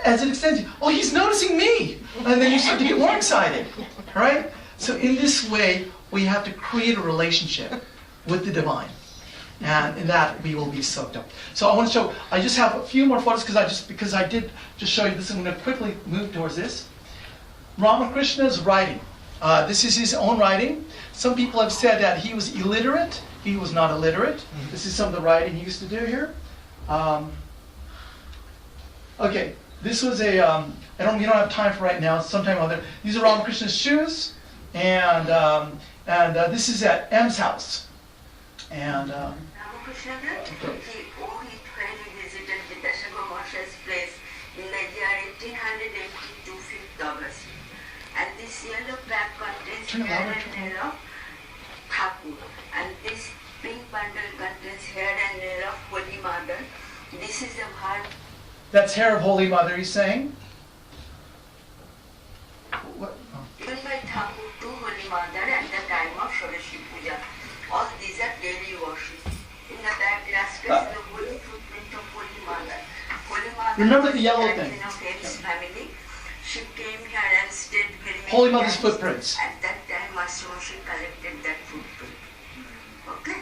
as it extends, oh, he's noticing me. And then you start to get more excited, all right? So in this way, we have to create a relationship with the divine. And in that, we will be soaked up. So I want to show, I just have a few more photos because I did just show you this. I'm going to quickly move towards this. Ramakrishna's writing. This is his own writing. Some people have said that he was illiterate. He was not illiterate. This is some of the writing he used to do here. Okay, this was a, we don't have time for right now, sometime or other. These are Ramakrishna's shoes, and this is at M's house. And Ramakrishna, he when he visited Vidyashankar Maharaj's place in the year 1882, 5th August. And this yellow bag contains hair and nail of Thakur. And this pink bundle contains hair and nail of Holy Mother. This is a heart. That's hair of Holy Mother, he's saying. What? Oh. Given by Thakur to Holy Mother at the time of Shoroshi Puja. All these are daily worship. In the back last is the holy footprint of Holy Mother. Holy Mother remember the yellow thing. Of M's family. She came here and stayed very many Holy Mother's times. footprints. At that time, Master Moshe collected that footprint. Okay?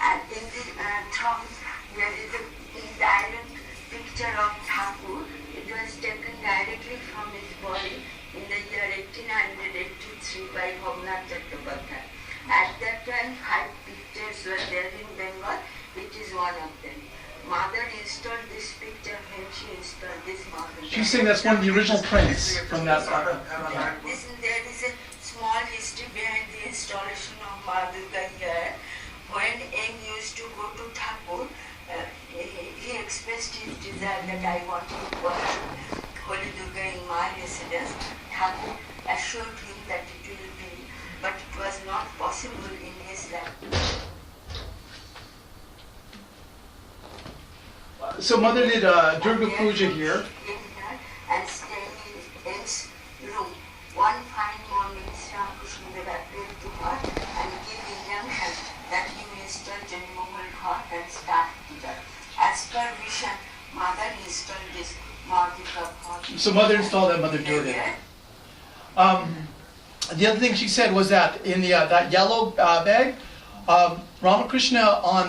And in the throne, there is a direct picture of Thakur. It was taken directly from his body in the year 1883 by Bhagwanath Chattopadhyay. At that time, 5 pictures were there in Bengal. It is one of them. Mother installed this picture when she installed this mother. She's saying that's one of the original prints from that. Yeah. There is a small history behind the installation of Ma Durga here. When M used to go to Thakur, he expressed his desire that I want to worship Holy Durga in my residence. Thakur assured him that it will be, but it was not possible in his life. So Mother did Durga Puja here. And staying in M's room. One fine morning, Ramakrishna appeared to her and gave injunction that he will install Janmongol Ghat and start puja. As per vision, Mother installed this Madhika Ghat. So Mother installed that, Mother Durga. The other thing she said was that in the that yellow bag, Ramakrishna on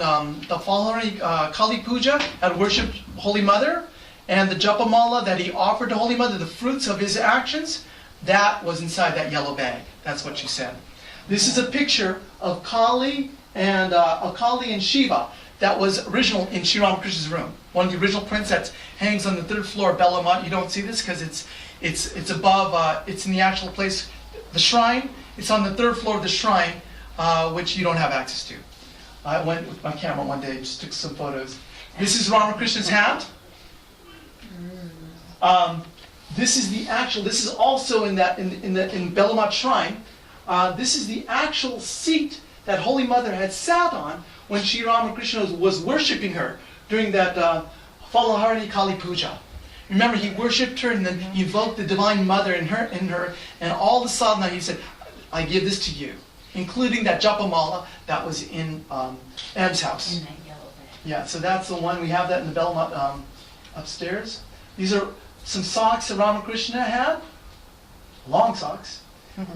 the following Kali Puja had worshipped Holy Mother, and the Japamala that he offered to Holy Mother, the fruits of his actions, that was inside that yellow bag. That's what she said. This is a picture of Kali and Shiva that was original in Sri Ramakrishna's room. One of the original prints that hangs on the 3rd floor of Bellamont. You don't see this because it's above. It's in the actual place, the shrine. It's on the 3rd floor of the shrine, which you don't have access to. I went with my camera one day, just took some photos. This is Ramakrishna's hat. This is the actual. This is also in Bellamont shrine. This is the actual seat that Holy Mother had sat on when Sri Ramakrishna was worshiping her during that Falaharani Kali Puja. Remember, he worshipped her and then he invoked the Divine Mother in her, and all the sadhana he said, "I give this to you," including that Japamala that was in M's house. In that yellow bag. Yeah, so that's the one. We have that in the Bellamont upstairs. These are some socks that Ramakrishna had, long socks.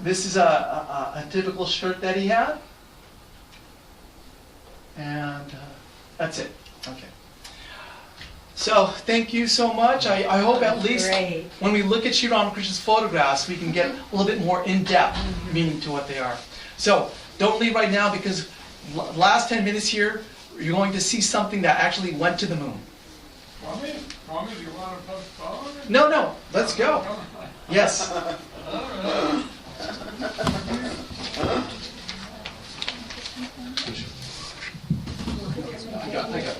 This is a typical shirt that he had. And that's it. Okay. So thank you so much. I hope at least Great. when we look at Sri Ramakrishna's photographs, we can get a little bit more in-depth meaning to what they are. So don't leave right now, because last 10 minutes here, you're going to see something that actually went to the moon. Swami, do you want to postpone? No, let's go. Yes. I got